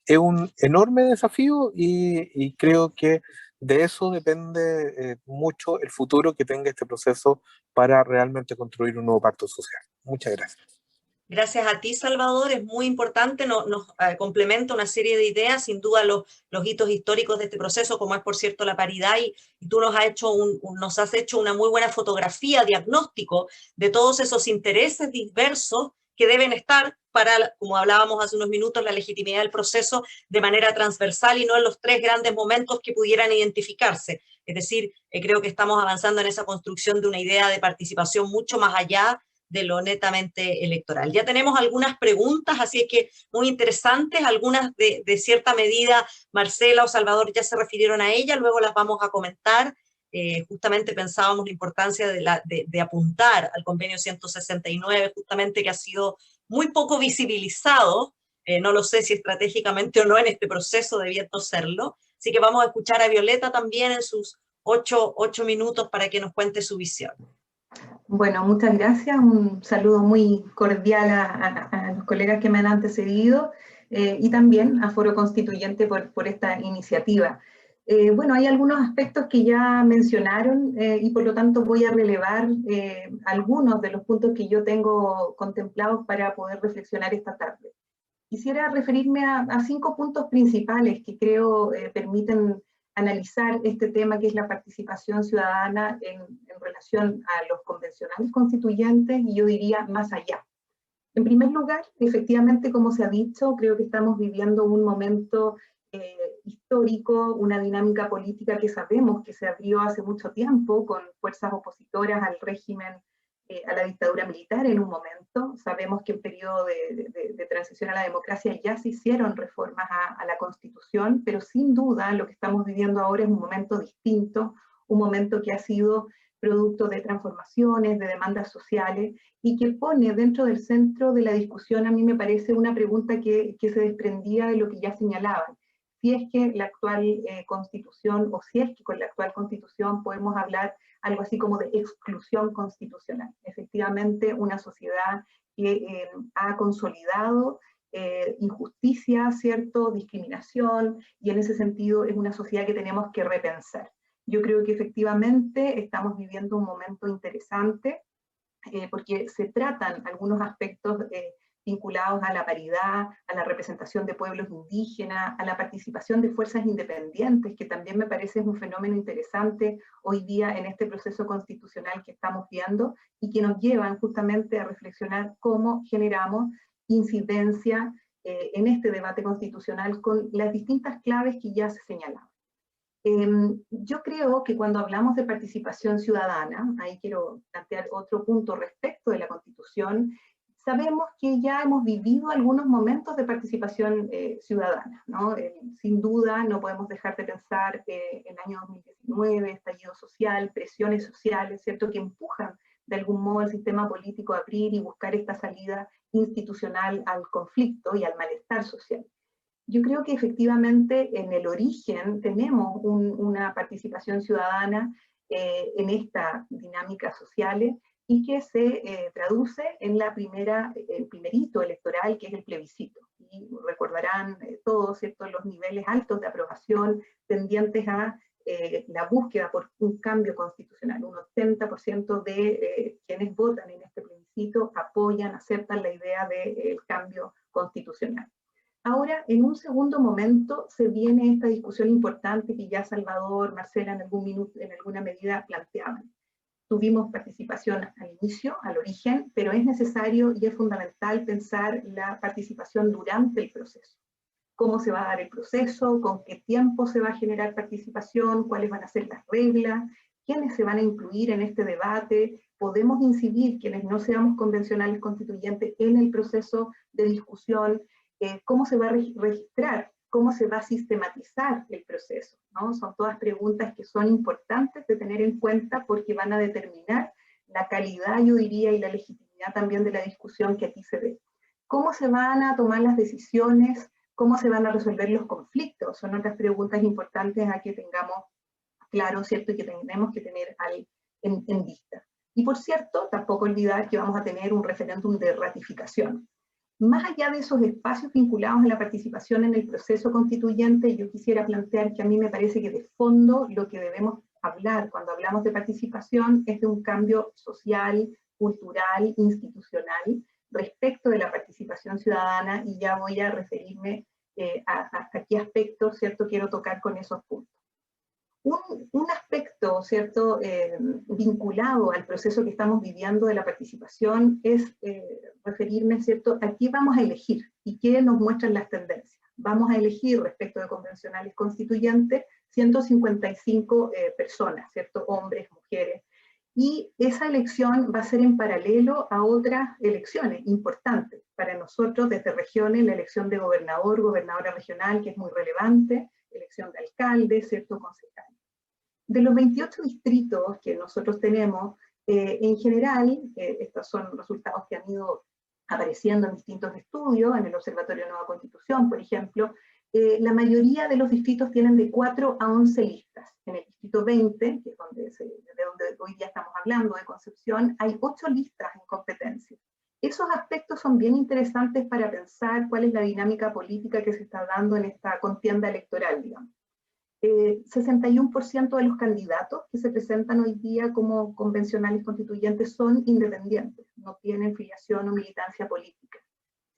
Es un enorme desafío, y creo que de eso depende mucho el futuro que tenga este proceso para realmente construir un nuevo pacto social. Muchas gracias. Gracias a ti, Salvador, es muy importante, nos complementa una serie de ideas, sin duda los hitos históricos de este proceso, como es por cierto la paridad, y tú nos has hecho una muy buena fotografía, diagnóstico de todos esos intereses diversos que deben estar para, como hablábamos hace unos minutos, la legitimidad del proceso de manera transversal y no en los tres grandes momentos que pudieran identificarse. Es decir, creo que estamos avanzando en esa construcción de una idea de participación mucho más allá de lo netamente electoral. Ya tenemos algunas preguntas, así es que muy interesantes, algunas de cierta medida Marcela o Salvador ya se refirieron a ellas, luego las vamos a comentar. Justamente pensábamos la importancia de apuntar al convenio 169, justamente que ha sido muy poco visibilizado, no lo sé si estratégicamente o no en este proceso, debiendo serlo, así que vamos a escuchar a Violeta también en sus 8 minutos para que nos cuente su visión. Bueno, muchas gracias. Un saludo muy cordial a los colegas que me han antecedido y también a Foro Constituyente por esta iniciativa. Bueno, hay algunos aspectos que ya mencionaron y por lo tanto voy a relevar algunos de los puntos que yo tengo contemplados para poder reflexionar esta tarde. Quisiera referirme a 5 puntos principales que creo permiten analizar este tema, que es la participación ciudadana en relación a los convencionales constituyentes, y yo diría más allá. En primer lugar, efectivamente, como se ha dicho, creo que estamos viviendo un momento histórico, una dinámica política que sabemos que se abrió hace mucho tiempo con fuerzas opositoras al régimen, a la dictadura militar en un momento. Sabemos que en periodo de transición a la democracia ya se hicieron reformas a la Constitución, pero sin duda lo que estamos viviendo ahora es un momento distinto, un momento que ha sido producto de transformaciones, de demandas sociales, y que pone dentro del centro de la discusión, a mí me parece, una pregunta que se desprendía de lo que ya señalaban. Si es que la actual Constitución, o si es que con la actual Constitución podemos hablar algo así como de exclusión constitucional. Efectivamente, una sociedad que ha consolidado injusticia, ¿cierto?, discriminación, y en ese sentido es una sociedad que tenemos que repensar. Yo creo que efectivamente estamos viviendo un momento interesante porque se tratan algunos aspectos vinculados a la paridad, a la representación de pueblos indígenas, a la participación de fuerzas independientes, que también me parece un fenómeno interesante hoy día en este proceso constitucional que estamos viendo, y que nos llevan justamente a reflexionar cómo generamos incidencia en este debate constitucional con las distintas claves que ya se señalaban. Yo creo que cuando hablamos de participación ciudadana, ahí quiero plantear otro punto respecto de la Constitución, sabemos que ya hemos vivido algunos momentos de participación ciudadana, ¿no? Sin duda no podemos dejar de pensar en el año 2019, estallido social, presiones sociales, ¿cierto?, que empujan de algún modo el sistema político a abrir y buscar esta salida institucional al conflicto y al malestar social. Yo creo que efectivamente en el origen tenemos una participación ciudadana en esta dinámica sociales, y que se traduce en el primer hito electoral, que es el plebiscito. Y recordarán todos, ¿cierto?, los niveles altos de aprobación tendientes a la búsqueda por un cambio constitucional. Un 80% de quienes votan en este plebiscito apoyan, aceptan la idea del cambio constitucional. Ahora, en un segundo momento, se viene esta discusión importante que ya Salvador, Marcela en alguna medida planteaban. Tuvimos participación al inicio, al origen, pero es necesario y es fundamental pensar la participación durante el proceso. ¿Cómo se va a dar el proceso? ¿Con qué tiempo se va a generar participación? ¿Cuáles van a ser las reglas? ¿Quiénes se van a incluir en este debate? ¿Podemos incidir, quienes no seamos convencionales constituyentes, en el proceso de discusión? ¿Cómo se va a registrar? ¿Cómo se va a sistematizar el proceso? ¿No? Son todas preguntas que son importantes de tener en cuenta porque van a determinar la calidad, yo diría, y la legitimidad también de la discusión que aquí se dé. ¿Cómo se van a tomar las decisiones? ¿Cómo se van a resolver los conflictos? Son otras preguntas importantes a que tengamos claro, ¿cierto? Y que tenemos que tener en vista. Y por cierto, tampoco olvidar que vamos a tener un referéndum de ratificación. Más allá de esos espacios vinculados a la participación en el proceso constituyente, yo quisiera plantear que a mí me parece que de fondo lo que debemos hablar cuando hablamos de participación es de un cambio social, cultural, institucional respecto de la participación ciudadana, y ya voy a referirme a qué aspectos, ¿cierto?, quiero tocar con esos puntos. Un aspecto, ¿cierto?, vinculado al proceso que estamos viviendo de la participación es referirme, ¿cierto?, a qué vamos a elegir y qué nos muestran las tendencias. Vamos a elegir, respecto de convencionales constituyentes, 155 personas, ¿cierto?, hombres, mujeres, y esa elección va a ser en paralelo a otras elecciones importantes para nosotros desde regiones, la elección de gobernador, gobernadora regional, que es muy relevante, elección de alcalde, ¿cierto?, concejal. De los 28 distritos que nosotros tenemos, en general, estos son resultados que han ido apareciendo en distintos estudios, en el Observatorio de Nueva Constitución, por ejemplo, la mayoría de los distritos tienen de 4 a 11 listas. En el distrito 20, que es de donde hoy día estamos hablando, de Concepción, hay 8 listas en competencia. Esos aspectos son bien interesantes para pensar cuál es la dinámica política que se está dando en esta contienda electoral, digamos. 61% de los candidatos que se presentan hoy día como convencionales constituyentes son independientes, no tienen filiación o militancia política.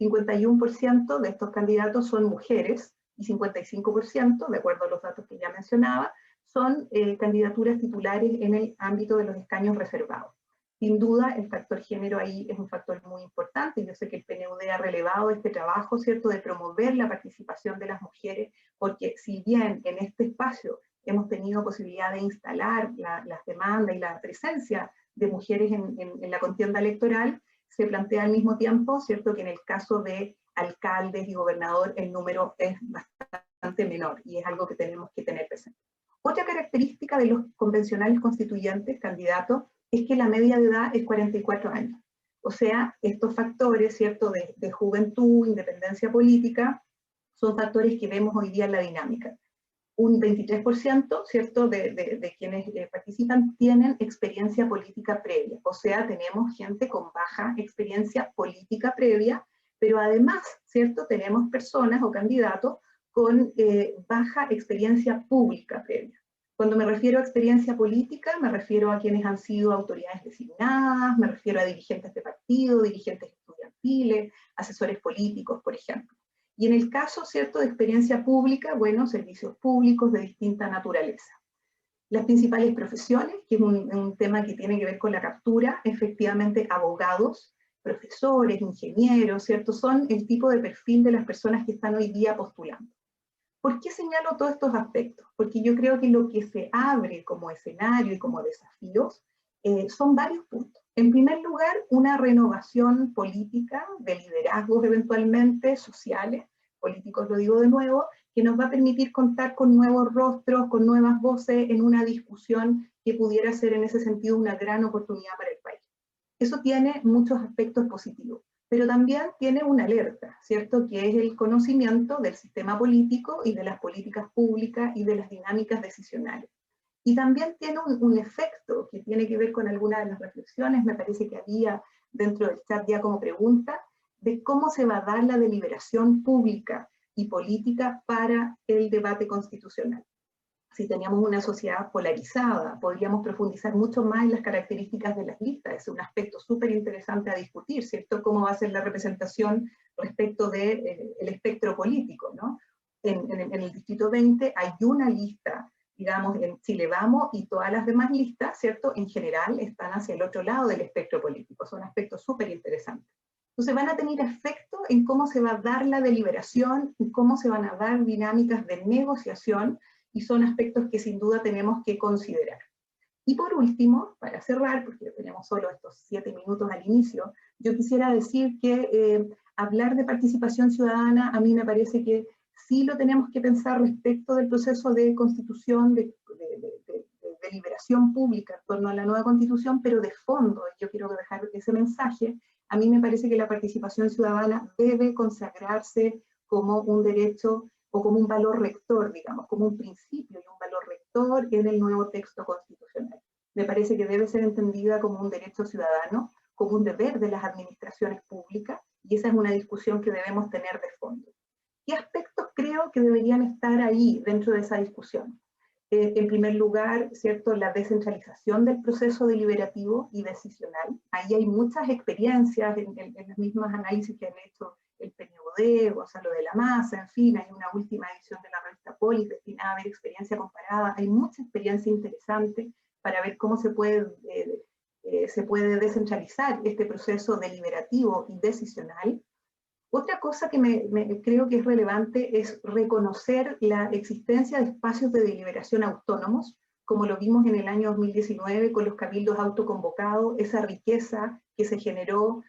51% de estos candidatos son mujeres y 55%, de acuerdo a los datos que ya mencionaba, son candidaturas titulares en el ámbito de los escaños reservados. Sin duda, el factor género ahí es un factor muy importante. Yo sé que el PNUD ha relevado este trabajo, ¿cierto?, de promover la participación de las mujeres, porque si bien en este espacio hemos tenido posibilidad de instalar las demandas y la presencia de mujeres en la contienda electoral, se plantea al mismo tiempo, ¿cierto?, que en el caso de alcaldes y gobernador el número es bastante menor, y es algo que tenemos que tener presente. Otra característica de los convencionales constituyentes, candidatos, es que la media de edad es 44 años. O sea, estos factores, ¿cierto?, de juventud, independencia política, son factores que vemos hoy día en la dinámica. Un 23%, ¿cierto?, de quienes participan tienen experiencia política previa. O sea, tenemos gente con baja experiencia política previa, pero además, ¿cierto?, tenemos personas o candidatos con baja experiencia pública previa. Cuando me refiero a experiencia política, me refiero a quienes han sido autoridades designadas, me refiero a dirigentes de partido, dirigentes estudiantiles, asesores políticos, por ejemplo. Y en el caso, ¿cierto?, de experiencia pública, bueno, servicios públicos de distinta naturaleza. Las principales profesiones, que es un tema que tiene que ver con la captura, efectivamente abogados, profesores, ingenieros, ¿cierto?, son el tipo de perfil de las personas que están hoy día postulando. ¿Por qué señalo todos estos aspectos? Porque yo creo que lo que se abre como escenario y como desafíos son varios puntos. En primer lugar, una renovación política de liderazgos eventualmente sociales, políticos lo digo de nuevo, que nos va a permitir contar con nuevos rostros, con nuevas voces en una discusión que pudiera ser en ese sentido una gran oportunidad para el país. Eso tiene muchos aspectos positivos, pero también tiene una alerta, ¿cierto?, que es el conocimiento del sistema político y de las políticas públicas y de las dinámicas decisionales. Y también tiene un efecto que tiene que ver con algunas de las reflexiones, me parece que había dentro del chat ya como pregunta, de cómo se va a dar la deliberación pública y política para el debate constitucional. Si teníamos una sociedad polarizada, podríamos profundizar mucho más en las características de las listas. Es un aspecto súper interesante a discutir, ¿cierto? Cómo va a ser la representación respecto del espectro político, ¿no? En el distrito 20 hay una lista, digamos, en Chile Vamos, y todas las demás listas, ¿cierto?, en general están hacia el otro lado del espectro político. Son aspectos súper interesantes. Entonces van a tener efecto en cómo se va a dar la deliberación, y cómo se van a dar dinámicas de negociación, y son aspectos que sin duda tenemos que considerar. Y por último, para cerrar, porque tenemos solo estos 7 minutos al inicio, yo quisiera decir que hablar de participación ciudadana a mí me parece que sí lo tenemos que pensar respecto del proceso de constitución, de deliberación discusión pública en torno a la nueva constitución, pero de fondo, yo quiero dejar ese mensaje, a mí me parece que la participación ciudadana debe consagrarse como un derecho o como un valor rector, digamos, como un principio y un valor rector en el nuevo texto constitucional. Me parece que debe ser entendida como un derecho ciudadano, como un deber de las administraciones públicas, y esa es una discusión que debemos tener de fondo. ¿Qué aspectos creo que deberían estar ahí dentro de esa discusión? En primer lugar, ¿cierto?, la descentralización del proceso deliberativo y decisional. Ahí hay muchas experiencias en los mismos análisis que han hecho el PNUD, Gonzalo de la Maza, en fin, hay una última edición de la revista Polis destinada a ver experiencia comparada. Hay mucha experiencia interesante para ver cómo se puede descentralizar este proceso deliberativo y decisional. Otra cosa que creo que es relevante es reconocer la existencia de espacios de deliberación autónomos, como lo vimos en el año 2019 con los cabildos autoconvocados. Esa riqueza que se generó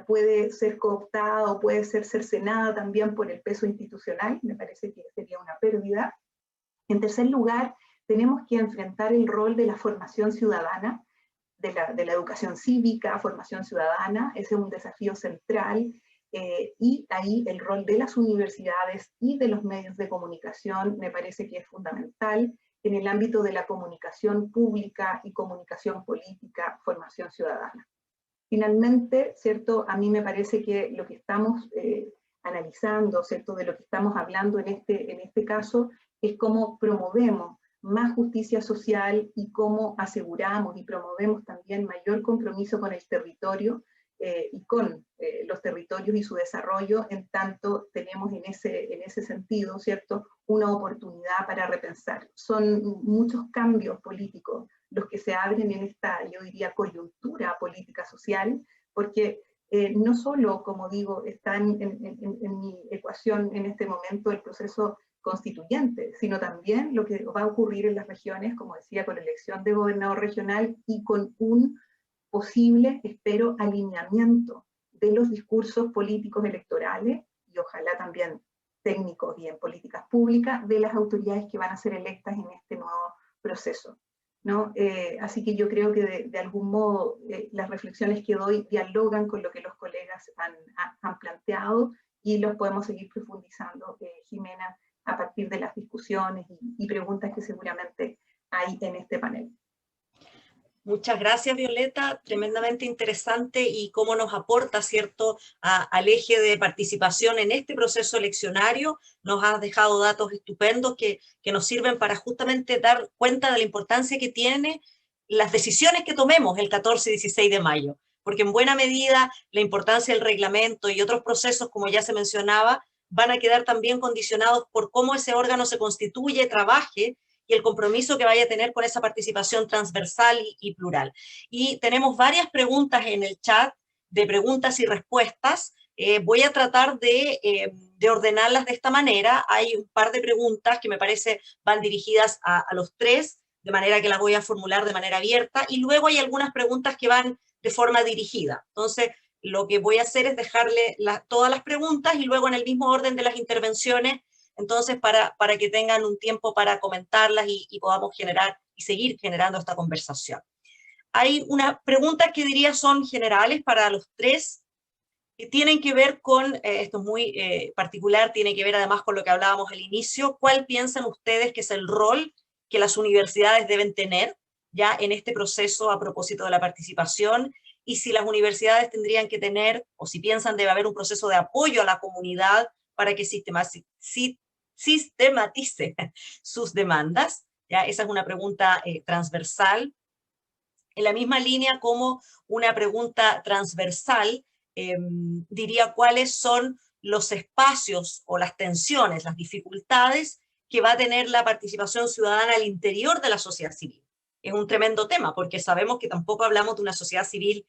puede ser cooptada o puede ser cercenada también por el peso institucional. Me parece que sería una pérdida. En tercer lugar, tenemos que enfrentar el rol de la formación ciudadana, de la educación cívica, formación ciudadana. Ese es un desafío central. Y ahí el rol de las universidades y de los medios de comunicación me parece que es fundamental en el ámbito de la comunicación pública y comunicación política, formación ciudadana. Finalmente, ¿cierto?, a mí me parece que lo que estamos analizando, ¿cierto?, de lo que estamos hablando en este caso, es cómo promovemos más justicia social y cómo aseguramos y promovemos también mayor compromiso con el territorio, y con los territorios y su desarrollo, en tanto tenemos en ese sentido, ¿cierto?, una oportunidad para repensar. Son muchos cambios políticos los que se abren en esta, yo diría, coyuntura política social, porque no solo, como digo, está en mi ecuación en este momento el proceso constituyente, sino también lo que va a ocurrir en las regiones, como decía, con la elección de gobernador regional y con un posible, espero, alineamiento de los discursos políticos electorales y ojalá también técnicos y en políticas públicas de las autoridades que van a ser electas en este nuevo proceso, ¿no? Así que yo creo que de algún modo las reflexiones que doy dialogan con lo que los colegas han planteado y los podemos seguir profundizando, Jimena, a partir de las discusiones y preguntas que seguramente hay en este panel. Muchas gracias, Violeta, tremendamente interesante y cómo nos aporta, ¿cierto?, al eje de participación en este proceso eleccionario. Nos has dejado datos estupendos que nos sirven para justamente dar cuenta de la importancia que tiene las decisiones que tomemos el 14 y 16 de mayo, porque en buena medida la importancia del reglamento y otros procesos, como ya se mencionaba, van a quedar también condicionados por cómo ese órgano se constituye, trabaje, y el compromiso que vaya a tener con esa participación transversal y plural. Y tenemos varias preguntas en el chat, de preguntas y respuestas. Voy a tratar de ordenarlas de esta manera. Hay un par de preguntas que me parece van dirigidas a los tres, de manera que las voy a formular de manera abierta, y luego hay algunas preguntas que van de forma dirigida. Entonces, lo que voy a hacer es dejarle todas las preguntas y luego en el mismo orden de las intervenciones, entonces para que tengan un tiempo para comentarlas y podamos generar y seguir generando esta conversación. Hay unas preguntas que diría son generales para los tres, que tienen que ver con, esto es muy particular, tiene que ver además con lo que hablábamos al inicio. ¿Cuál piensan ustedes que es el rol que las universidades deben tener ya en este proceso a propósito de la participación? Y si las universidades tendrían que tener, o si piensan debe haber un proceso de apoyo a la comunidad para que sistematice sus demandas. ¿Ya? Esa es una pregunta transversal. En la misma línea como una pregunta transversal, diría cuáles son los espacios o las tensiones, las dificultades que va a tener la participación ciudadana al interior de la sociedad civil. Es un tremendo tema, porque sabemos que tampoco hablamos de una sociedad civil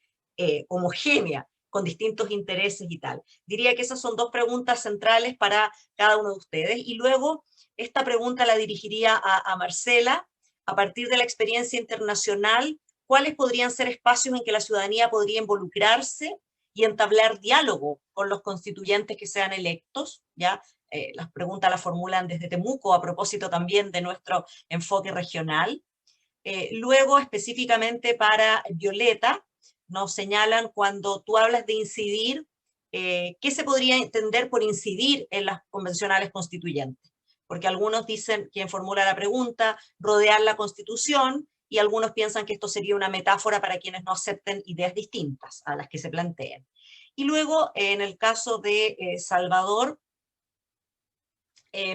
homogénea, con distintos intereses y tal. Diría que esas son dos preguntas centrales para cada uno de ustedes. Y luego, esta pregunta la dirigiría a Marcela. A partir de la experiencia internacional, ¿cuáles podrían ser espacios en que la ciudadanía podría involucrarse y entablar diálogo con los constituyentes que sean electos? ¿Ya? Las preguntas las formulan desde Temuco, a propósito también de nuestro enfoque regional. Luego, específicamente para Violeta, nos señalan cuando tú hablas de incidir, ¿qué se podría entender por incidir en las convencionales constituyentes? Porque algunos dicen, quien formula la pregunta, rodear la Constitución, y algunos piensan que esto sería una metáfora para quienes no acepten ideas distintas a las que se planteen. Y luego, en el caso de Salvador,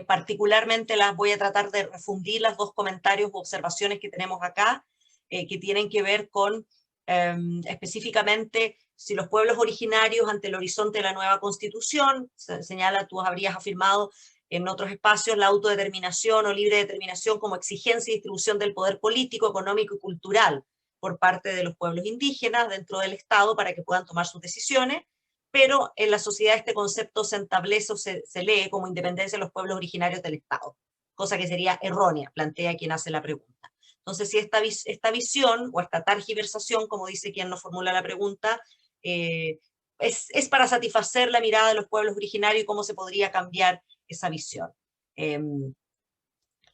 particularmente las voy a tratar de refundir las dos comentarios u observaciones que tenemos acá, que tienen que ver con específicamente si los pueblos originarios ante el horizonte de la nueva constitución, señala, tú habrías afirmado en otros espacios la autodeterminación o libre determinación como exigencia y distribución del poder político, económico y cultural por parte de los pueblos indígenas dentro del Estado para que puedan tomar sus decisiones, pero en la sociedad este concepto se establece o se lee como independencia de los pueblos originarios del Estado, cosa que sería errónea, plantea quien hace la pregunta. Entonces, si esta visión o esta targiversación, como dice quien nos formula la pregunta, es para satisfacer la mirada de los pueblos originarios y cómo se podría cambiar esa visión.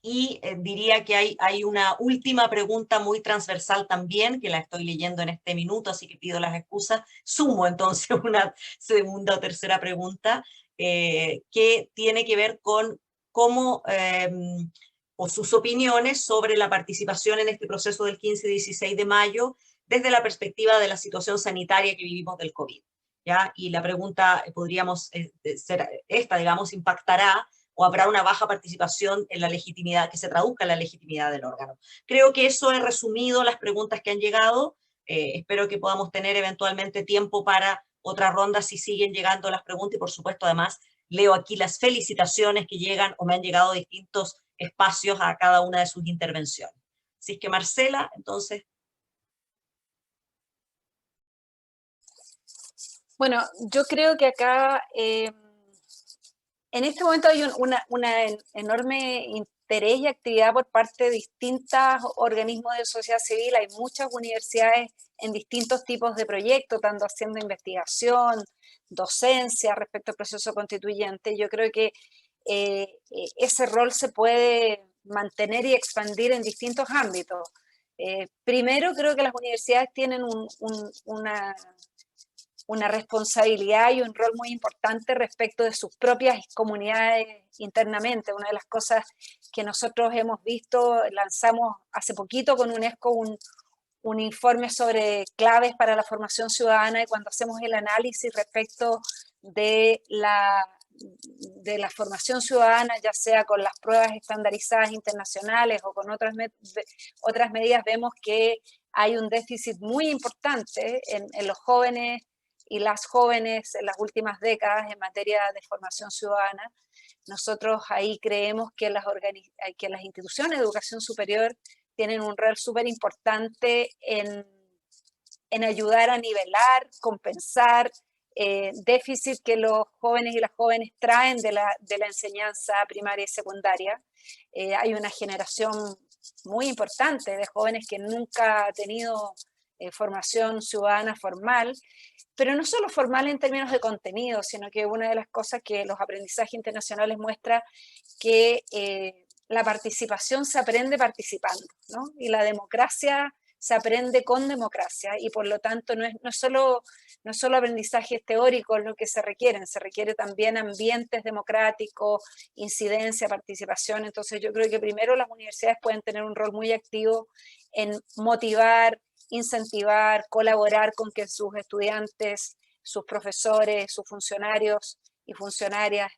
Diría que hay una última pregunta muy transversal también, que la estoy leyendo en este minuto, así que pido las excusas. Sumo entonces una segunda o tercera pregunta, que tiene que ver con cómo, o sus opiniones sobre la participación en este proceso del 15 y 16 de mayo, desde la perspectiva de la situación sanitaria que vivimos del COVID. ¿Ya? Y la pregunta podríamos ser esta, digamos, ¿impactará o habrá una baja participación en la legitimidad, que se traduzca en la legitimidad del órgano? Creo que eso he resumido las preguntas que han llegado. Espero que podamos tener eventualmente tiempo para otra ronda si siguen llegando las preguntas, y por supuesto además leo aquí las felicitaciones que llegan o me han llegado de distintos espacios a cada una de sus intervenciones. Así es que Marcela, entonces... Bueno, yo creo que acá en este momento hay una enorme interés y actividad por parte de distintos organismos de sociedad civil. Hay muchas universidades en distintos tipos de proyectos, tanto haciendo investigación, docencia respecto al proceso constituyente. Yo creo que ese rol se puede mantener y expandir en distintos ámbitos. Primero, creo que las universidades tienen una responsabilidad y un rol muy importante respecto de sus propias comunidades internamente. Una de las cosas que nosotros hemos visto, lanzamos hace poquito con UNESCO un informe sobre claves para la formación ciudadana, y cuando hacemos el análisis respecto de la formación ciudadana, ya sea con las pruebas estandarizadas internacionales o con otras medidas, vemos que hay un déficit muy importante en los jóvenes y las jóvenes en las últimas décadas en materia de formación ciudadana. Nosotros ahí creemos que las instituciones de educación superior tienen un rol súper importante en ayudar a nivelar, compensar déficit que los jóvenes y las jóvenes traen de la enseñanza primaria y secundaria. Hay una generación muy importante de jóvenes que nunca ha tenido formación ciudadana formal, pero no solo formal en términos de contenido, sino que una de las cosas que los aprendizajes internacionales muestra que la participación se aprende participando, ¿no? Y la democracia se aprende con democracia, y por lo tanto no es solo aprendizajes teóricos lo que se requiere también ambientes democráticos, incidencia, participación. Entonces yo creo que primero las universidades pueden tener un rol muy activo en motivar, incentivar, colaborar con que sus estudiantes, sus profesores, sus funcionarios y funcionarias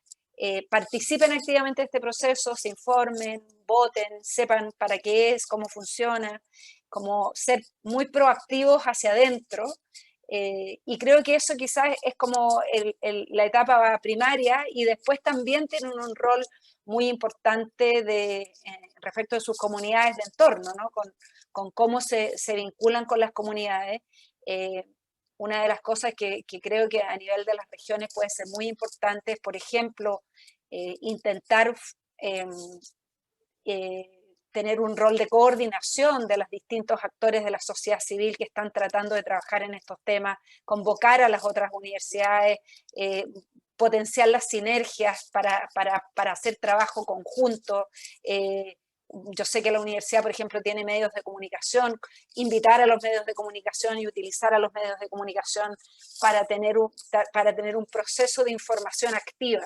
participen activamente en este proceso, se informen, voten, sepan para qué es, cómo funciona, como ser muy proactivos hacia adentro. Y creo que eso quizás es como la etapa primaria, y después también tienen un rol muy importante respecto de sus comunidades de entorno, ¿no? Con cómo se vinculan con las comunidades. Una de las cosas que creo que a nivel de las regiones puede ser muy importante es, por ejemplo, intentar tener un rol de coordinación de los distintos actores de la sociedad civil que están tratando de trabajar en estos temas, convocar a las otras universidades, potenciar las sinergias para hacer trabajo conjunto, yo sé que la universidad, por ejemplo, tiene medios de comunicación, invitar a los medios de comunicación y utilizar a los medios de comunicación para tener un proceso de información activa.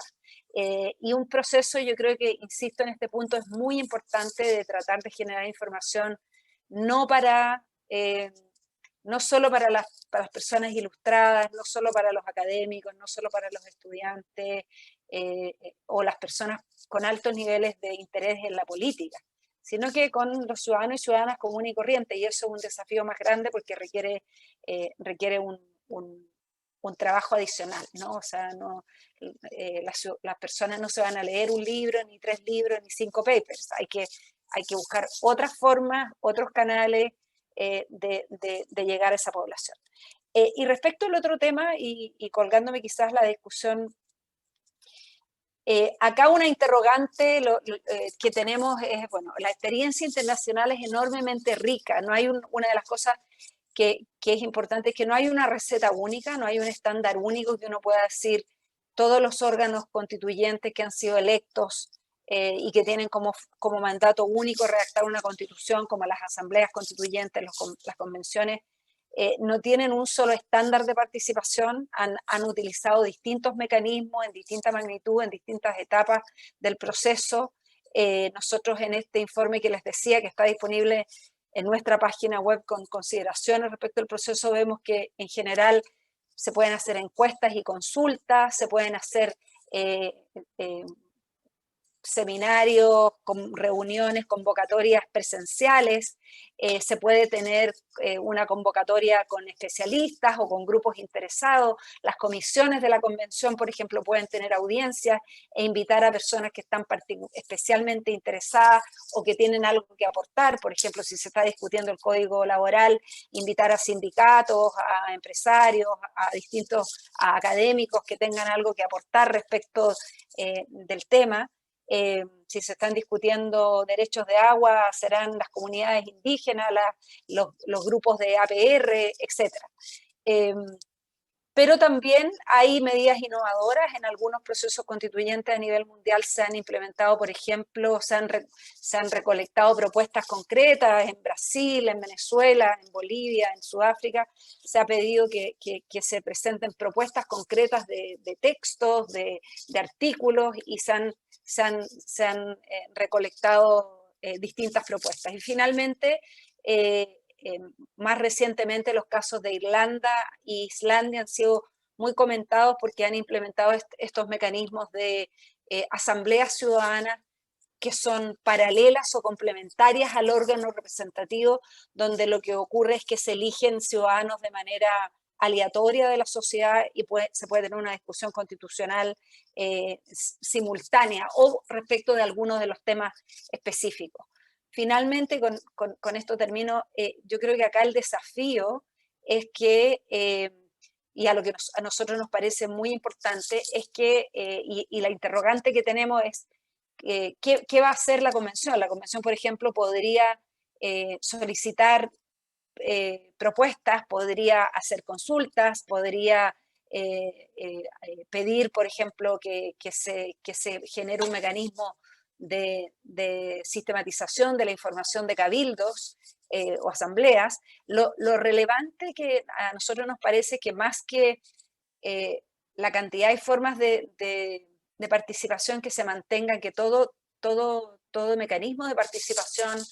Y un proceso, yo creo que, insisto en este punto, es muy importante de tratar de generar información no solo para las personas ilustradas, no solo para los académicos, no solo para los estudiantes o las personas con altos niveles de interés en la política, sino que con los ciudadanos y ciudadanas comunes y corrientes, y eso es un desafío más grande porque requiere un trabajo adicional, ¿no? O sea, las personas no se van a leer un libro, ni 3 libros, ni 5 papers, hay que buscar otras formas, otros canales de llegar a esa población. Y respecto al otro tema, y colgándome quizás la discusión, acá una interrogante que tenemos es, bueno, la experiencia internacional es enormemente rica, no hay una de las cosas que es importante es que no hay una receta única, no hay un estándar único que uno pueda decir todos los órganos constituyentes que han sido electos y que tienen como mandato único redactar una constitución, como las asambleas constituyentes, las convenciones, no tienen un solo estándar de participación, han utilizado distintos mecanismos en distinta magnitud, en distintas etapas del proceso. Nosotros en este informe que les decía, que está disponible en nuestra página web con consideraciones respecto al proceso, vemos que en general se pueden hacer encuestas y consultas, se pueden hacer seminarios, reuniones, convocatorias presenciales, se puede tener una convocatoria con especialistas o con grupos interesados, las comisiones de la convención, por ejemplo, pueden tener audiencias e invitar a personas que están especialmente interesadas o que tienen algo que aportar, por ejemplo, si se está discutiendo el código laboral, invitar a sindicatos, a empresarios, a académicos que tengan algo que aportar respecto del tema. Si se están discutiendo derechos de agua, serán las comunidades indígenas, los grupos de APR, etc. Pero también hay medidas innovadoras en algunos procesos constituyentes a nivel mundial. Se han implementado, por ejemplo, se han recolectado propuestas concretas en Brasil, en Venezuela, en Bolivia, en Sudáfrica. Se ha pedido que se presenten propuestas concretas de textos, de artículos, y se han recolectado distintas propuestas. Y finalmente, más recientemente los casos de Irlanda e Islandia han sido muy comentados porque han implementado estos mecanismos de asambleas ciudadanas que son paralelas o complementarias al órgano representativo, donde lo que ocurre es que se eligen ciudadanos de manera aleatoria de la sociedad y se puede tener una discusión constitucional simultánea o respecto de algunos de los temas específicos. Finalmente, con esto termino, yo creo que acá el desafío es que, y a lo que a nosotros nos parece muy importante, es que, y la interrogante que tenemos es, ¿qué va a hacer la convención? La convención, por ejemplo, podría solicitar propuestas, podría hacer consultas, podría pedir, por ejemplo, que se genere un mecanismo de sistematización de la información de cabildos o asambleas. Lo relevante que a nosotros nos parece que más que la cantidad y formas de participación que se mantengan, que todo mecanismo de participación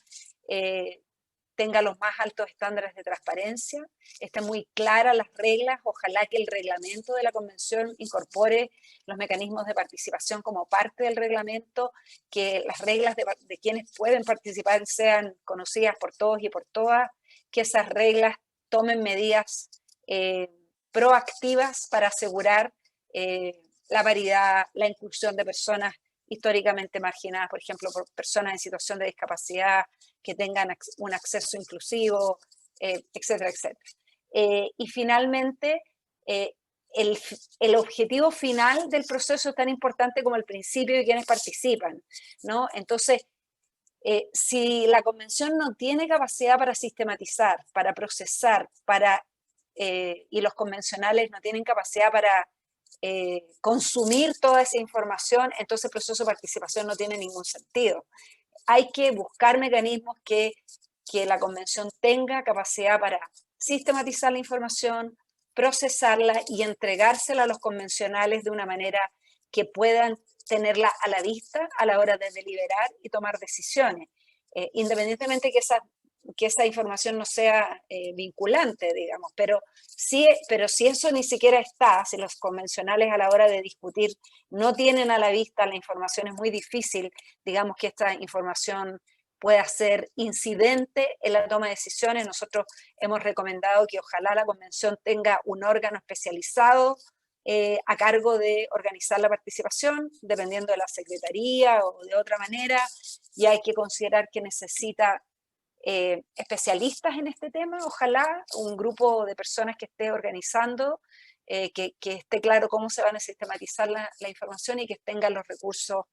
tenga los más altos estándares de transparencia, estén muy claras las reglas, ojalá que el reglamento de la convención incorpore los mecanismos de participación como parte del reglamento, que las reglas de quienes pueden participar sean conocidas por todos y por todas, que esas reglas tomen medidas proactivas para asegurar la paridad, la inclusión de personas históricamente marginadas, por ejemplo, por personas en situación de discapacidad, que tengan un acceso inclusivo, etcétera, etcétera. Y finalmente, el objetivo final del proceso es tan importante como el principio y quienes participan, ¿no? Entonces, si la convención no tiene capacidad para sistematizar, para procesar, y los convencionales no tienen capacidad para consumir toda esa información, entonces el proceso de participación no tiene ningún sentido. hay que buscar mecanismos que la convención tenga capacidad para sistematizar la información, procesarla y entregársela a los convencionales de una manera que puedan tenerla a la vista a la hora de deliberar y tomar decisiones, independientemente que esa información no sea vinculante, digamos, pero si eso ni siquiera está, si los convencionales a la hora de discutir no tienen a la vista la información, es muy difícil, digamos, que esta información pueda ser incidente en la toma de decisiones. Nosotros hemos recomendado que ojalá la convención tenga un órgano especializado a cargo de organizar la participación, dependiendo de la secretaría o de otra manera, y hay que considerar que necesita especialistas en este tema, ojalá un grupo de personas que esté organizando, que esté claro cómo se van a sistematizar la información y que tengan los recursos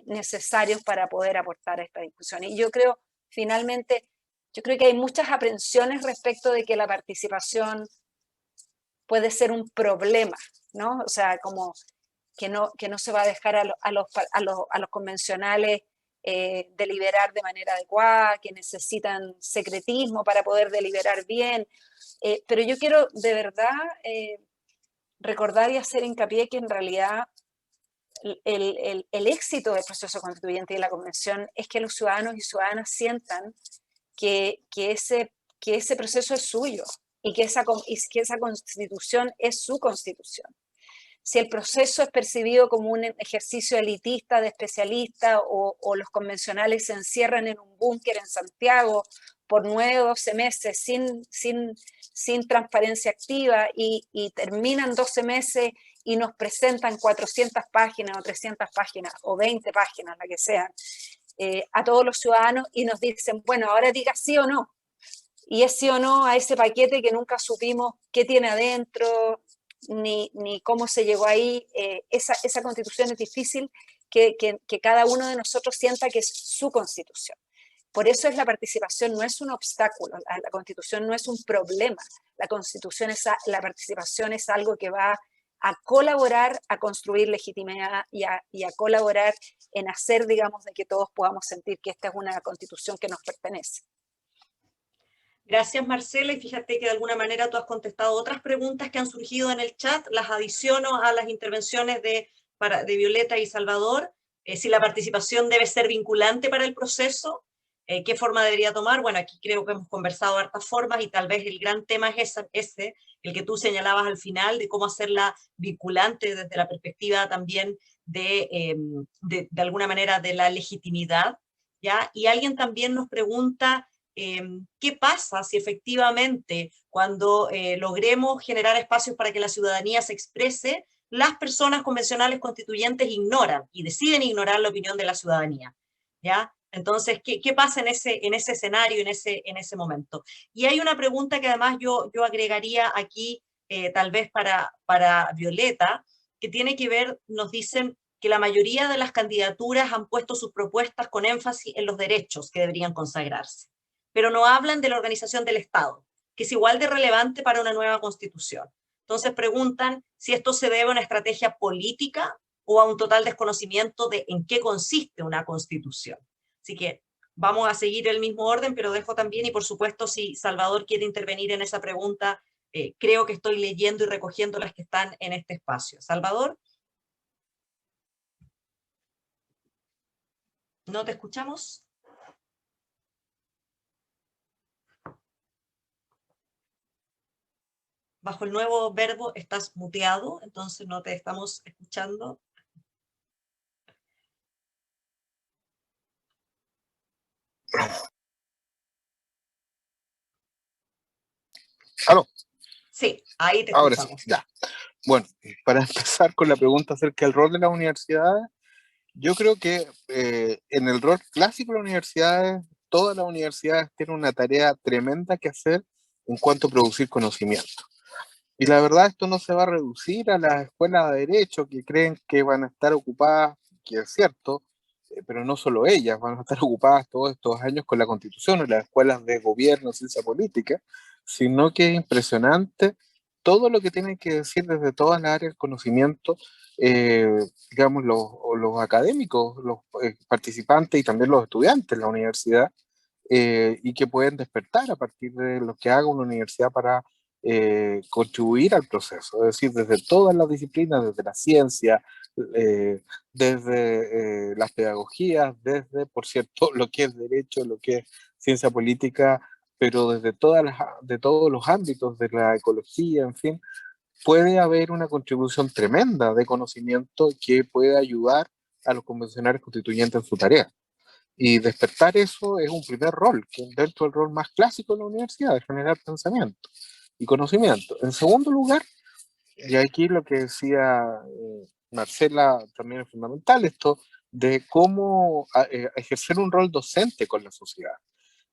necesarios para poder aportar a esta discusión. Y yo creo, finalmente, que hay muchas aprensiones respecto de que la participación puede ser un problema, ¿no? O sea, como que no se va a dejar a los convencionales deliberar de manera adecuada, que necesitan secretismo para poder deliberar bien. Pero yo quiero de verdad recordar y hacer hincapié que en realidad el éxito del proceso constituyente y de la convención es que los ciudadanos y ciudadanas sientan que ese proceso es suyo y que esa constitución es su constitución. Si el proceso es percibido como un ejercicio elitista de especialistas o los convencionales se encierran en un búnker en Santiago por 9 o 12 meses sin transparencia activa y terminan 12 meses y nos presentan 400 páginas o 300 páginas o 20 páginas, la que sean, a todos los ciudadanos y nos dicen, bueno, ahora diga sí o no. Y es sí o no a ese paquete que nunca supimos qué tiene adentro, ni cómo se llegó ahí. Esa constitución es difícil que cada uno de nosotros sienta que es su constitución. Por eso la participación no es un obstáculo, la constitución no es un problema. La participación es algo que va a colaborar a construir legitimidad y a colaborar en hacer, digamos, de que todos podamos sentir que esta es una constitución que nos pertenece. Gracias, Marcela, y fíjate que de alguna manera tú has contestado otras preguntas que han surgido en el chat, las adiciono a las intervenciones de Violeta y Salvador. Si la participación debe ser vinculante para el proceso, ¿qué forma debería tomar? Bueno, aquí creo que hemos conversado de hartas formas y tal vez el gran tema es ese, el que tú señalabas al final, de cómo hacerla vinculante desde la perspectiva también de alguna manera de la legitimidad, ¿ya? Y alguien también nos pregunta, ¿qué pasa si efectivamente cuando logremos generar espacios para que la ciudadanía se exprese, las personas convencionales constituyentes ignoran y deciden ignorar la opinión de la ciudadanía? ¿Ya? Entonces, ¿qué pasa en ese escenario, en ese momento? Y hay una pregunta que además yo agregaría aquí, tal vez para Violeta, que tiene que ver, nos dicen que la mayoría de las candidaturas han puesto sus propuestas con énfasis en los derechos que deberían consagrarse, pero no hablan de la organización del Estado, que es igual de relevante para una nueva constitución. Entonces preguntan si esto se debe a una estrategia política o a un total desconocimiento de en qué consiste una constitución. Así que vamos a seguir el mismo orden, pero dejo también, y por supuesto, si Salvador quiere intervenir en esa pregunta, creo que estoy leyendo y recogiendo las que están en este espacio. Salvador. ¿No te escuchamos? Bajo el nuevo verbo estás muteado, entonces no te estamos escuchando. ¿Aló? Sí, ahí te Ahora escuchamos. Sí, ya. Bueno, para empezar con la pregunta acerca del rol de las universidades, yo creo que en el rol clásico de las universidades, todas las universidades tienen una tarea tremenda que hacer en cuanto a producir conocimiento. Y la verdad, esto no se va a reducir a las escuelas de derecho que creen que van a estar ocupadas, que es cierto, pero no solo ellas, van a estar ocupadas todos estos años con la Constitución o las escuelas de gobierno, ciencia política, sino que es impresionante todo lo que tienen que decir desde todas las áreas del conocimiento, digamos, los académicos, los participantes y también los estudiantes de la universidad, y que pueden despertar a partir de lo que haga una universidad para contribuir al proceso, es decir, desde todas las disciplinas, desde la ciencia, desde las pedagogías, desde, por cierto, lo que es derecho, lo que es ciencia política, pero desde de todos los ámbitos de la ecología, en fin, puede haber una contribución tremenda de conocimiento que puede ayudar a los convencionales constituyentes en su tarea. Y despertar eso es un primer rol, que dentro del rol más clásico de la universidad, de generar pensamiento y conocimiento. En segundo lugar, y aquí lo que decía Marcela también es fundamental, esto de cómo ejercer un rol docente con la sociedad.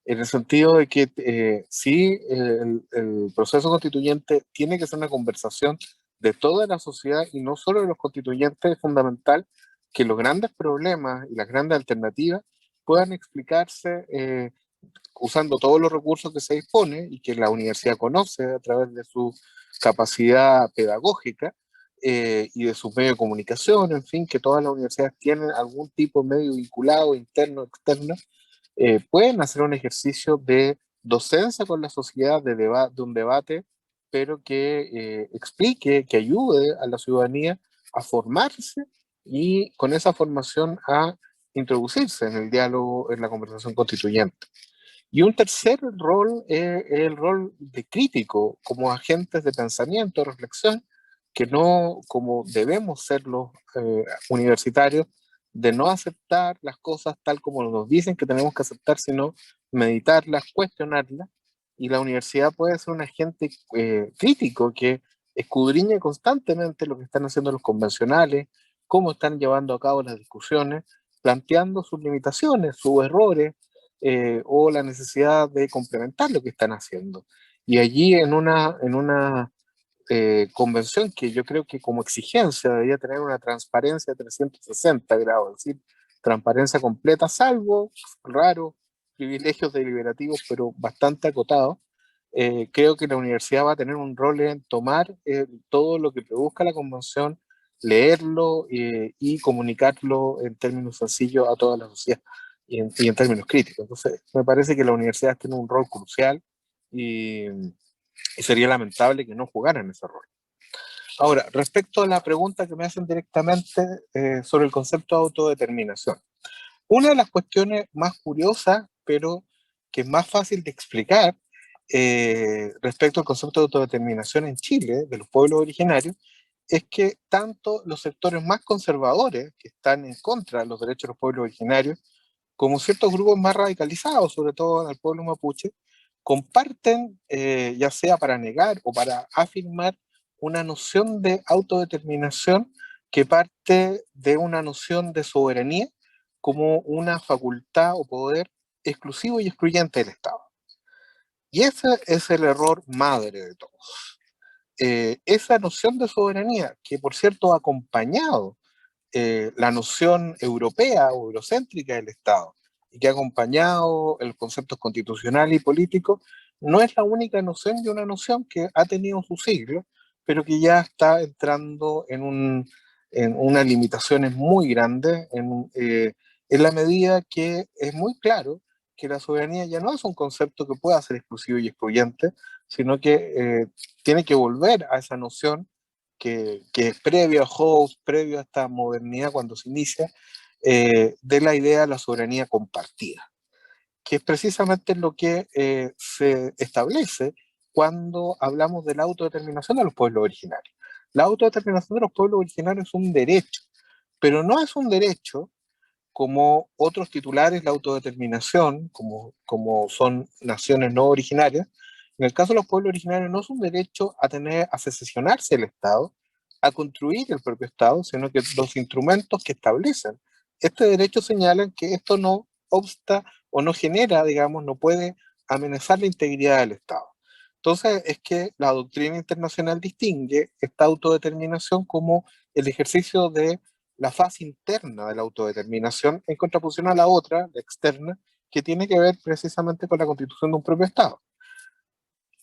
En el sentido de que sí, el proceso constituyente tiene que ser una conversación de toda la sociedad y no solo de los constituyentes. Es fundamental que los grandes problemas y las grandes alternativas puedan explicarse usando todos los recursos que se dispone y que la universidad conoce a través de su capacidad pedagógica y de sus medios de comunicación, en fin, que todas las universidades tienen algún tipo de medio vinculado, interno, externo, pueden hacer un ejercicio de docencia con la sociedad, de un debate, pero que explique, que ayude a la ciudadanía a formarse y con esa formación a introducirse en el diálogo, en la conversación constituyente. Y un tercer rol es el rol de crítico, como agentes de pensamiento, reflexión, que no, como debemos ser los universitarios, de no aceptar las cosas tal como nos dicen que tenemos que aceptar, sino meditarlas, cuestionarlas. Y la universidad puede ser un agente crítico que escudriñe constantemente lo que están haciendo los convencionales, cómo están llevando a cabo las discusiones, planteando sus limitaciones, sus errores, o la necesidad de complementar lo que están haciendo. Y allí en una convención que yo creo que como exigencia debería tener una transparencia de 360 grados, es decir, transparencia completa, salvo raros privilegios deliberativos, pero bastante acotados. Creo que la universidad va a tener un rol en tomar todo lo que produzca la convención, leerlo y comunicarlo en términos sencillos a toda la sociedad y en términos críticos. Entonces, me parece que la universidad tiene un rol crucial y sería lamentable que no jugaran ese rol. Ahora, respecto a la pregunta que me hacen directamente sobre el concepto de autodeterminación, una de las cuestiones más curiosas, pero que es más fácil de explicar respecto al concepto de autodeterminación en Chile, de los pueblos originarios, es que tanto los sectores más conservadores, que están en contra de los derechos de los pueblos originarios, como ciertos grupos más radicalizados, sobre todo en el pueblo mapuche, comparten, ya sea para negar o para afirmar, una noción de autodeterminación que parte de una noción de soberanía como una facultad o poder exclusivo y excluyente del Estado. Y ese es el error madre de todos. Esa noción de soberanía, que por cierto ha acompañado la noción europea o eurocéntrica del Estado, y que ha acompañado el concepto constitucional y político, no es la única noción de una noción que ha tenido su siglo, pero que ya está entrando en unas limitaciones muy grandes, en la medida que es muy claro que la soberanía ya no es un concepto que pueda ser exclusivo y excluyente, sino que tiene que volver a esa noción que es previo a Hobbes, previo a esta modernidad cuando se inicia, de la idea de la soberanía compartida, que es precisamente lo que se establece cuando hablamos de la autodeterminación de los pueblos originarios. La autodeterminación de los pueblos originarios es un derecho, pero no es un derecho como otros titulares, la autodeterminación, como son naciones no originarias. En el caso de los pueblos originarios no es un derecho a secesionarse del Estado, a construir el propio Estado, sino que los instrumentos que establecen este derecho señalan que esto no obsta o no genera, digamos, no puede amenazar la integridad del Estado. Entonces es que la doctrina internacional distingue esta autodeterminación como el ejercicio de la fase interna de la autodeterminación en contraposición a la otra, la externa, que tiene que ver precisamente con la constitución de un propio Estado.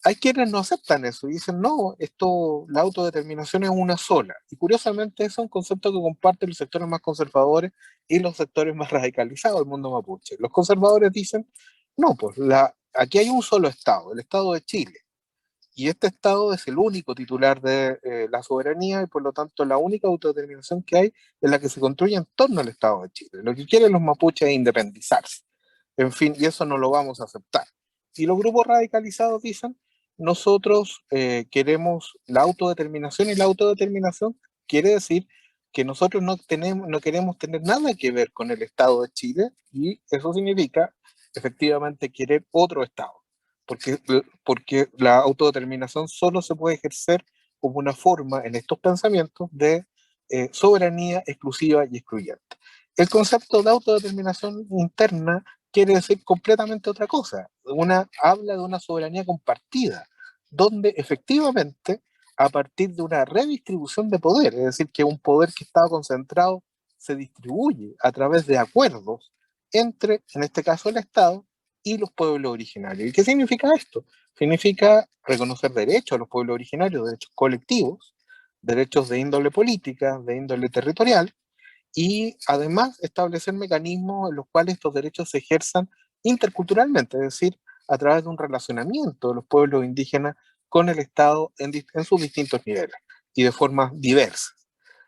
hay quienes no aceptan eso y dicen, no, esto, la autodeterminación es una sola. Y curiosamente eso es un concepto que comparten los sectores más conservadores y los sectores más radicalizados del mundo mapuche. Los conservadores dicen, no, pues aquí hay un solo Estado, el Estado de Chile. Y este Estado es el único titular de la soberanía y por lo tanto la única autodeterminación que hay es la que se construye en torno al Estado de Chile. Lo que quieren los mapuches es independizarse. En fin, y eso no lo vamos a aceptar. Y los grupos radicalizados dicen, nosotros queremos la autodeterminación, y la autodeterminación quiere decir que nosotros no queremos tener nada que ver con el Estado de Chile, y eso significa efectivamente querer otro Estado, porque la autodeterminación solo se puede ejercer como una forma en estos pensamientos de soberanía exclusiva y excluyente. El concepto de autodeterminación interna quiere decir completamente otra cosa. Habla de una soberanía compartida, donde efectivamente, a partir de una redistribución de poder, es decir, que un poder que estaba concentrado se distribuye a través de acuerdos entre, en este caso, el Estado y los pueblos originarios. ¿Y qué significa esto? Significa reconocer derechos a los pueblos originarios, derechos colectivos, derechos de índole política, de índole territorial, y además establecer mecanismos en los cuales estos derechos se ejerzan interculturalmente, es decir, a través de un relacionamiento de los pueblos indígenas con el Estado en sus distintos niveles y de formas diversas.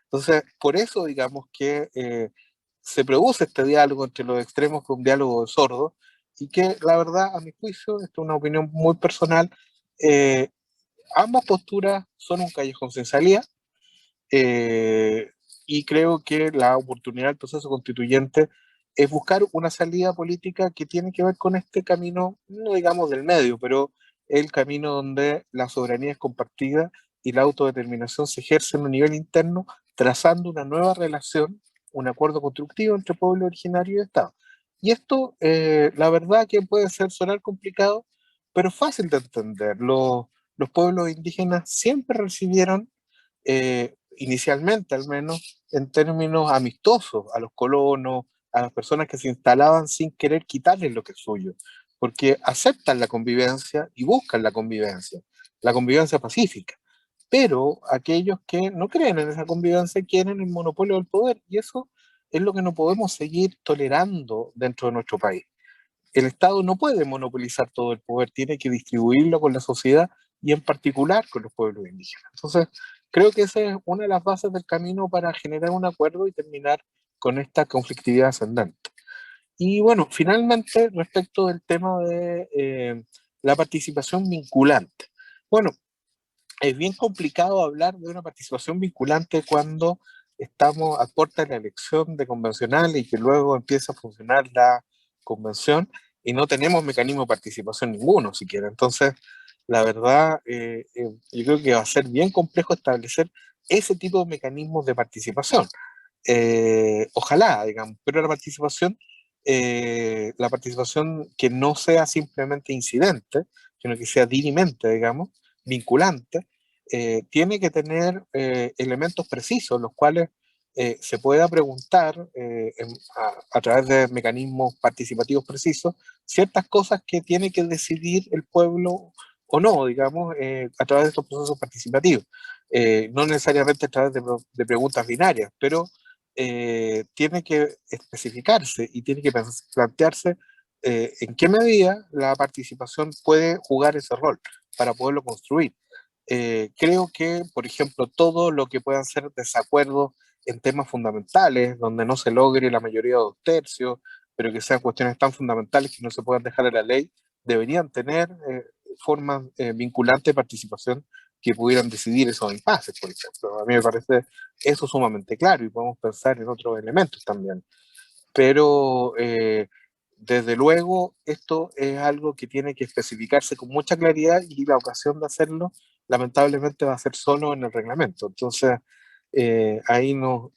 Entonces, por eso digamos que se produce este diálogo entre los extremos, que es un diálogo sordo, y que la verdad, a mi juicio, esto es una opinión muy personal, ambas posturas son un callejón sin salida, eh, y creo que la oportunidad del proceso constituyente es buscar una salida política que tiene que ver con este camino, no digamos del medio, pero el camino donde la soberanía es compartida y la autodeterminación se ejerce en un nivel interno, trazando una nueva relación, un acuerdo constructivo entre pueblo originario y Estado. Y esto, la verdad que puede sonar complicado, pero fácil de entender. Los pueblos indígenas siempre recibieron inicialmente al menos, en términos amistosos a los colonos, a las personas que se instalaban sin querer quitarles lo que es suyo, porque aceptan la convivencia y buscan la convivencia pacífica. Pero aquellos que no creen en esa convivencia quieren el monopolio del poder, y eso es lo que no podemos seguir tolerando dentro de nuestro país. El Estado no puede monopolizar todo el poder, tiene que distribuirlo con la sociedad y en particular con los pueblos indígenas. Entonces, creo que esa es una de las bases del camino para generar un acuerdo y terminar con esta conflictividad ascendente. Y bueno, finalmente, respecto del tema de la participación vinculante. Bueno, es bien complicado hablar de una participación vinculante cuando estamos a puerta de la elección de convencionales y que luego empieza a funcionar la convención y no tenemos mecanismo de participación ninguno siquiera. Entonces, la verdad, yo creo que va a ser bien complejo establecer ese tipo de mecanismos de participación. Ojalá, digamos, pero la participación que no sea simplemente incidente, sino que sea dirimente, digamos, vinculante, tiene que tener elementos precisos, los cuales se pueda preguntar a través de mecanismos participativos precisos ciertas cosas que tiene que decidir el pueblo o no, digamos, a través de estos procesos participativos. No necesariamente a través de preguntas binarias, pero tiene que especificarse y tiene que plantearse en qué medida la participación puede jugar ese rol para poderlo construir. Creo que, por ejemplo, todo lo que puedan ser desacuerdos en temas fundamentales, donde no se logre la mayoría de 2/3, pero que sean cuestiones tan fundamentales que no se puedan dejar a la ley, deberían tener formas vinculantes de participación que pudieran decidir esos impases, por ejemplo. A mí me parece eso sumamente claro y podemos pensar en otros elementos también. Pero desde luego esto es algo que tiene que especificarse con mucha claridad y la ocasión de hacerlo lamentablemente va a ser solo en el reglamento. Entonces ahí nos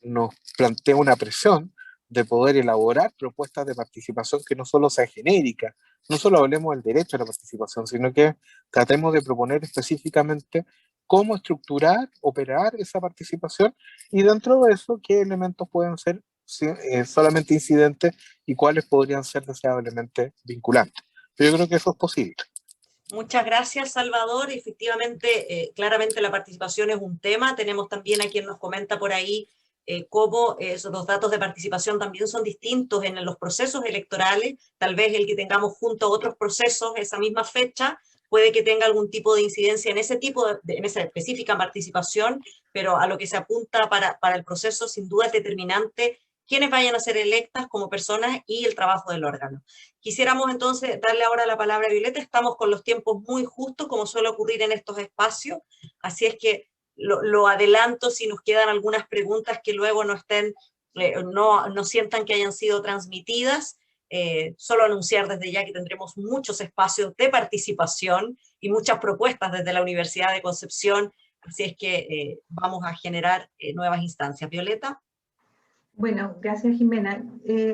plantea una presión de poder elaborar propuestas de participación que no solo sean genéricas, no solo hablemos del derecho a la participación, sino que tratemos de proponer específicamente cómo estructurar, operar esa participación y dentro de eso qué elementos pueden ser solamente incidentes y cuáles podrían ser deseablemente vinculantes. Pero yo creo que eso es posible. Muchas gracias, Salvador. Efectivamente, claramente la participación es un tema. Tenemos también a quien nos comenta por ahí cómo los datos de participación también son distintos en los procesos electorales. Tal vez el que tengamos junto a otros procesos esa misma fecha puede que tenga algún tipo de incidencia en ese tipo en esa específica participación, pero a lo que se apunta para el proceso sin duda es determinante quiénes vayan a ser electas como personas y el trabajo del órgano. Quisiéramos entonces darle ahora la palabra a Violeta. Estamos con los tiempos muy justos, como suele ocurrir en estos espacios, así es que lo adelanto si nos quedan algunas preguntas que luego no estén, no sientan que hayan sido transmitidas. Solo anunciar desde ya que tendremos muchos espacios de participación y muchas propuestas desde la Universidad de Concepción, así es que vamos a generar nuevas instancias. Violeta. Bueno, gracias Jimena.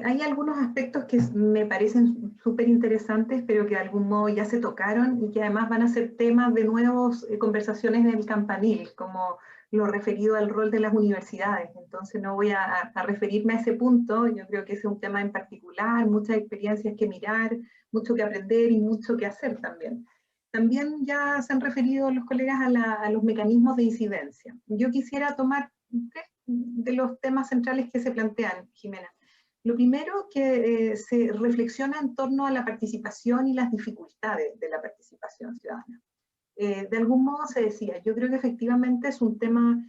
Hay algunos aspectos que me parecen súper interesantes, pero que de algún modo ya se tocaron y que además van a ser temas de nuevas conversaciones en el campanil, como lo referido al rol de las universidades. Entonces no voy a referirme a ese punto, yo creo que ese es un tema en particular, muchas experiencias que mirar, mucho que aprender y mucho que hacer también. También ya se han referido los colegas a los mecanismos de incidencia. Yo quisiera tomar tres de los temas centrales que se plantean, Jimena. Lo primero que se reflexiona en torno a la participación y las dificultades de la participación ciudadana. De algún modo se decía, yo creo que efectivamente es un tema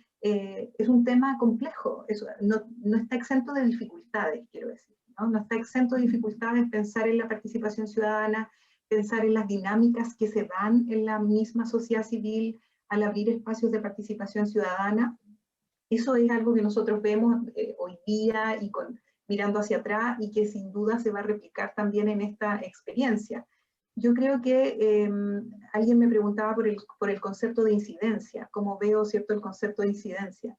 complejo, no está exento de dificultades, quiero decir, ¿no? No está exento de dificultades pensar en la participación ciudadana, pensar en las dinámicas que se dan en la misma sociedad civil al abrir espacios de participación ciudadana. Eso es algo que nosotros vemos hoy día y mirando hacia atrás y que sin duda se va a replicar también en esta experiencia. Yo creo que alguien me preguntaba por el concepto de incidencia, cómo veo, ¿cierto?, el concepto de incidencia.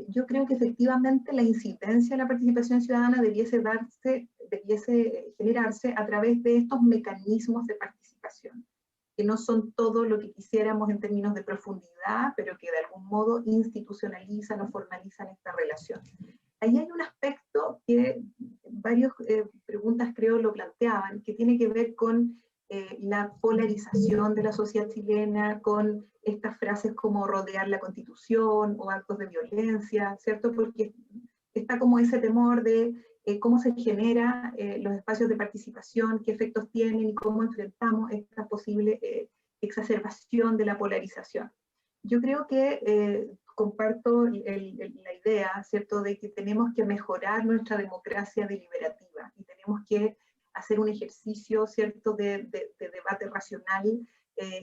Yo creo que efectivamente la incidencia en la participación ciudadana debiese generarse a través de estos mecanismos de participación, que no son todo lo que quisiéramos en términos de profundidad, pero que de algún modo institucionalizan o formalizan esta relación. Ahí hay un aspecto que varias preguntas creo lo planteaban, que tiene que ver con la polarización de la sociedad chilena, con estas frases como rodear la Constitución o actos de violencia, ¿cierto? Porque está como ese temor de cómo se generan los espacios de participación, qué efectos tienen y cómo enfrentamos esta posible exacerbación de la polarización. Yo creo que comparto la idea, ¿cierto?, de que tenemos que mejorar nuestra democracia deliberativa y tenemos que hacer un ejercicio, ¿cierto?, de debate racional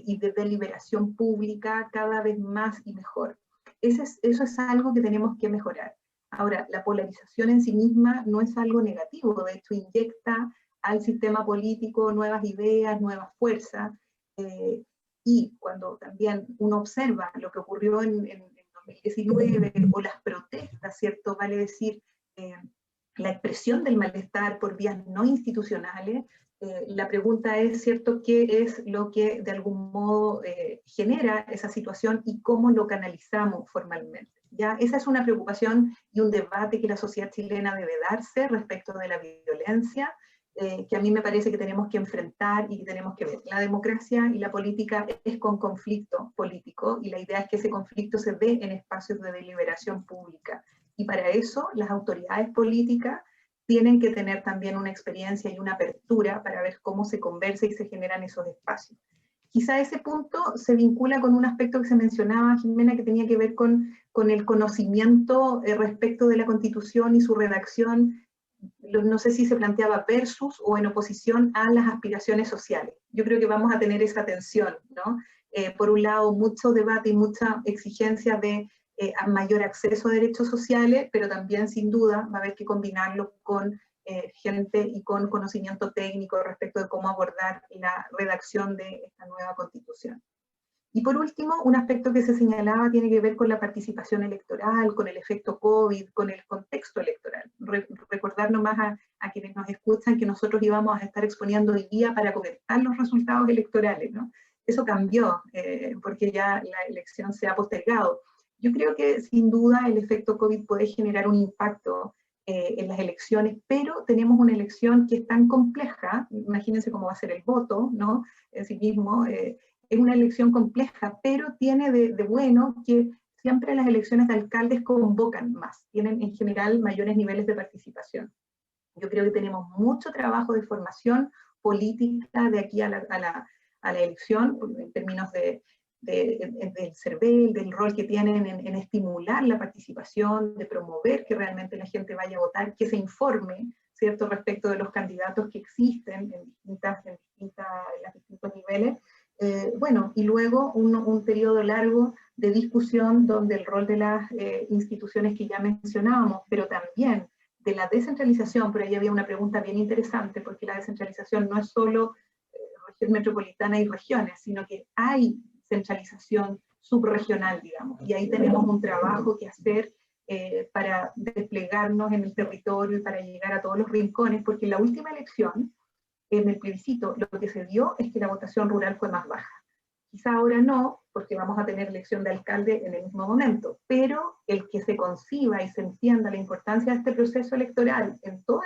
y de deliberación pública cada vez más y mejor. Eso es algo que tenemos que mejorar. Ahora, la polarización en sí misma no es algo negativo, de hecho inyecta al sistema político nuevas ideas, nuevas fuerzas, y cuando también uno observa lo que ocurrió en 2019 o las protestas, ¿cierto? Vale decir, la expresión del malestar por vías no institucionales, la pregunta es, ¿cierto?, qué es lo que de algún modo genera esa situación y cómo lo canalizamos formalmente. ¿Ya? Esa es una preocupación y un debate que la sociedad chilena debe darse respecto de la violencia, que a mí me parece que tenemos que enfrentar y que tenemos que ver. La democracia y la política es con conflicto político y la idea es que ese conflicto se dé en espacios de deliberación pública. Y para eso las autoridades políticas tienen que tener también una experiencia y una apertura para ver cómo se conversa y se generan esos espacios. Quizá ese punto se vincula con un aspecto que se mencionaba, Jimena, que tenía que ver con el conocimiento respecto de la Constitución y su redacción, no sé si se planteaba versus o en oposición a las aspiraciones sociales. Yo creo que vamos a tener esa tensión, ¿no? Por un lado, mucho debate y mucha exigencia de mayor acceso a derechos sociales, pero también, sin duda, va a haber que combinarlo con gente y con conocimiento técnico respecto de cómo abordar la redacción de esta nueva Constitución. Y por último, un aspecto que se señalaba tiene que ver con la participación electoral, con el efecto COVID, con el contexto electoral. Recordar nomás a quienes nos escuchan que nosotros íbamos a estar exponiendo hoy día para comentar los resultados electorales, ¿no? Eso cambió porque ya la elección se ha postergado. Yo creo que sin duda el efecto COVID puede generar un impacto en las elecciones, pero tenemos una elección que es tan compleja, imagínense cómo va a ser el voto, ¿no? En sí mismo, es una elección compleja, pero tiene de bueno que siempre las elecciones de alcaldes convocan más, tienen en general mayores niveles de participación. Yo creo que tenemos mucho trabajo de formación política de aquí a la elección, en términos del CERVEL, del rol que tienen en estimular la participación, de promover que realmente la gente vaya a votar, que se informe, ¿cierto?, respecto de los candidatos que existen en los distintos niveles. Bueno, y luego un periodo largo de discusión donde el rol de las instituciones que ya mencionábamos, pero también de la descentralización, por ahí había una pregunta bien interesante, porque la descentralización no es solo región metropolitana y regiones, sino que hay centralización subregional, digamos, y ahí tenemos un trabajo que hacer para desplegarnos en el territorio y para llegar a todos los rincones, porque en la última elección, en el plebiscito, lo que se dio es que la votación rural fue más baja. Quizá ahora no, porque vamos a tener elección de alcalde en el mismo momento, pero el que se conciba y se entienda la importancia de este proceso electoral en todos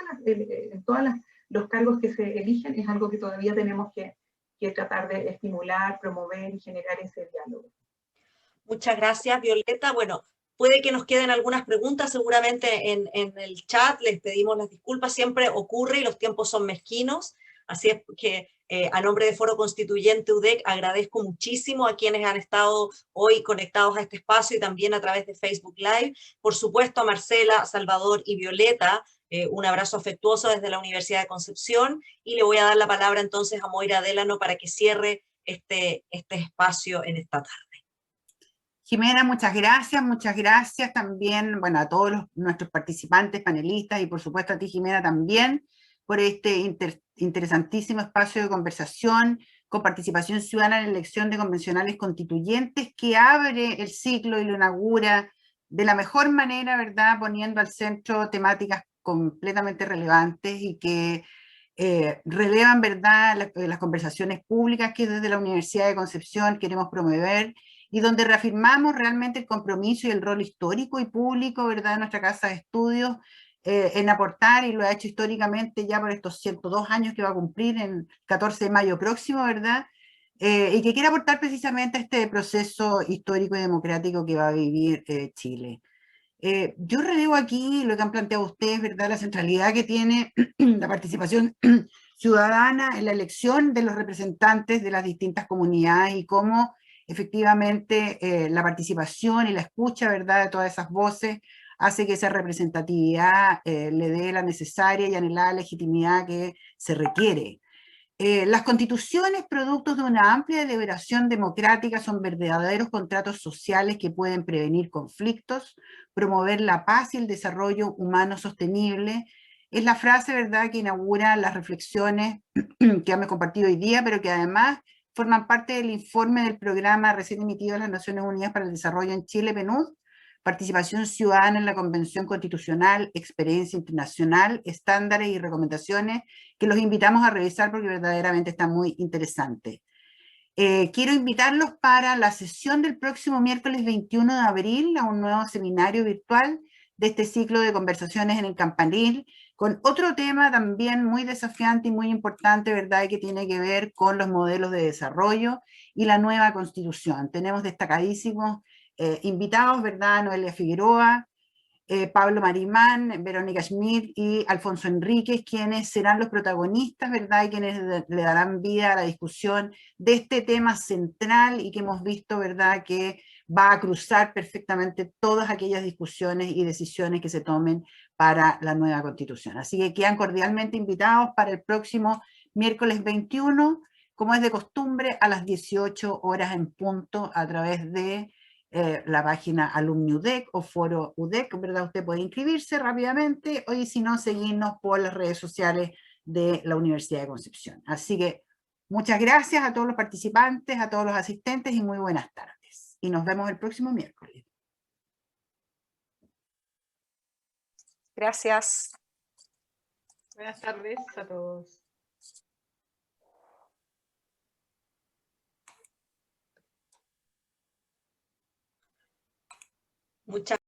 los cargos que se eligen es algo que todavía tenemos que tratar de estimular, promover y generar ese diálogo. Muchas gracias, Violeta. Bueno, puede que nos queden algunas preguntas, seguramente en el chat, les pedimos las disculpas, siempre ocurre y los tiempos son mezquinos, así es que a nombre de Foro Constituyente UDEC agradezco muchísimo a quienes han estado hoy conectados a este espacio y también a través de Facebook Live, por supuesto a Marcela, Salvador y Violeta, un abrazo afectuoso desde la Universidad de Concepción, y le voy a dar la palabra entonces a Moira Délano para que cierre este espacio en esta tarde. Jimena, muchas gracias también, bueno, a todos nuestros participantes, panelistas, y por supuesto a ti, Jimena, también, por este interesantísimo espacio de conversación con participación ciudadana en la elección de convencionales constituyentes, que abre el ciclo y lo inaugura de la mejor manera, ¿verdad?, poniendo al centro temáticas completamente relevantes y que relevan, ¿verdad?, las conversaciones públicas que desde la Universidad de Concepción queremos promover, y donde reafirmamos realmente el compromiso y el rol histórico y público, ¿verdad?, de nuestra casa de estudios en aportar, y lo ha hecho históricamente ya por estos 102 años que va a cumplir en 14 de mayo próximo, ¿verdad?, y que quiere aportar precisamente a este proceso histórico y democrático que va a vivir Chile. Yo relevo aquí lo que han planteado ustedes, ¿verdad?, la centralidad que tiene la participación ciudadana en la elección de los representantes de las distintas comunidades, y cómo efectivamente la participación y la escucha, ¿verdad?, de todas esas voces hace que esa representatividad le dé la necesaria y anhelada legitimidad que se requiere. Las constituciones, productos de una amplia deliberación democrática, son verdaderos contratos sociales que pueden prevenir conflictos, promover la paz y el desarrollo humano sostenible. Es la frase, ¿verdad?, que inaugura las reflexiones que hemos compartido hoy día, pero que además forman parte del informe del programa recién emitido de las Naciones Unidas para el Desarrollo en Chile, PNUD, Participación Ciudadana en la Convención Constitucional, Experiencia Internacional, Estándares y Recomendaciones, que los invitamos a revisar porque verdaderamente está muy interesante. Quiero invitarlos para la sesión del próximo miércoles 21 de abril a un nuevo seminario virtual de este ciclo de conversaciones en el Campanil, con otro tema también muy desafiante y muy importante, ¿verdad?, y que tiene que ver con los modelos de desarrollo y la nueva constitución. Tenemos destacadísimos invitados, ¿verdad?, Noelia Figueroa, Pablo Marimán, Verónica Schmidt y Alfonso Enríquez, quienes serán los protagonistas, ¿verdad?, y quienes le darán vida a la discusión de este tema central y que hemos visto, ¿verdad?, que va a cruzar perfectamente todas aquellas discusiones y decisiones que se tomen para la nueva Constitución. Así que quedan cordialmente invitados para el próximo miércoles 21, como es de costumbre, a las 18 horas en punto, a través de la página Alumni UDEC o Foro UDEC, ¿verdad? Usted puede inscribirse rápidamente, o si no, seguirnos por las redes sociales de la Universidad de Concepción. Así que muchas gracias a todos los participantes, a todos los asistentes, y muy buenas tardes. Y nos vemos el próximo miércoles. Gracias. Buenas tardes a todos. Muchas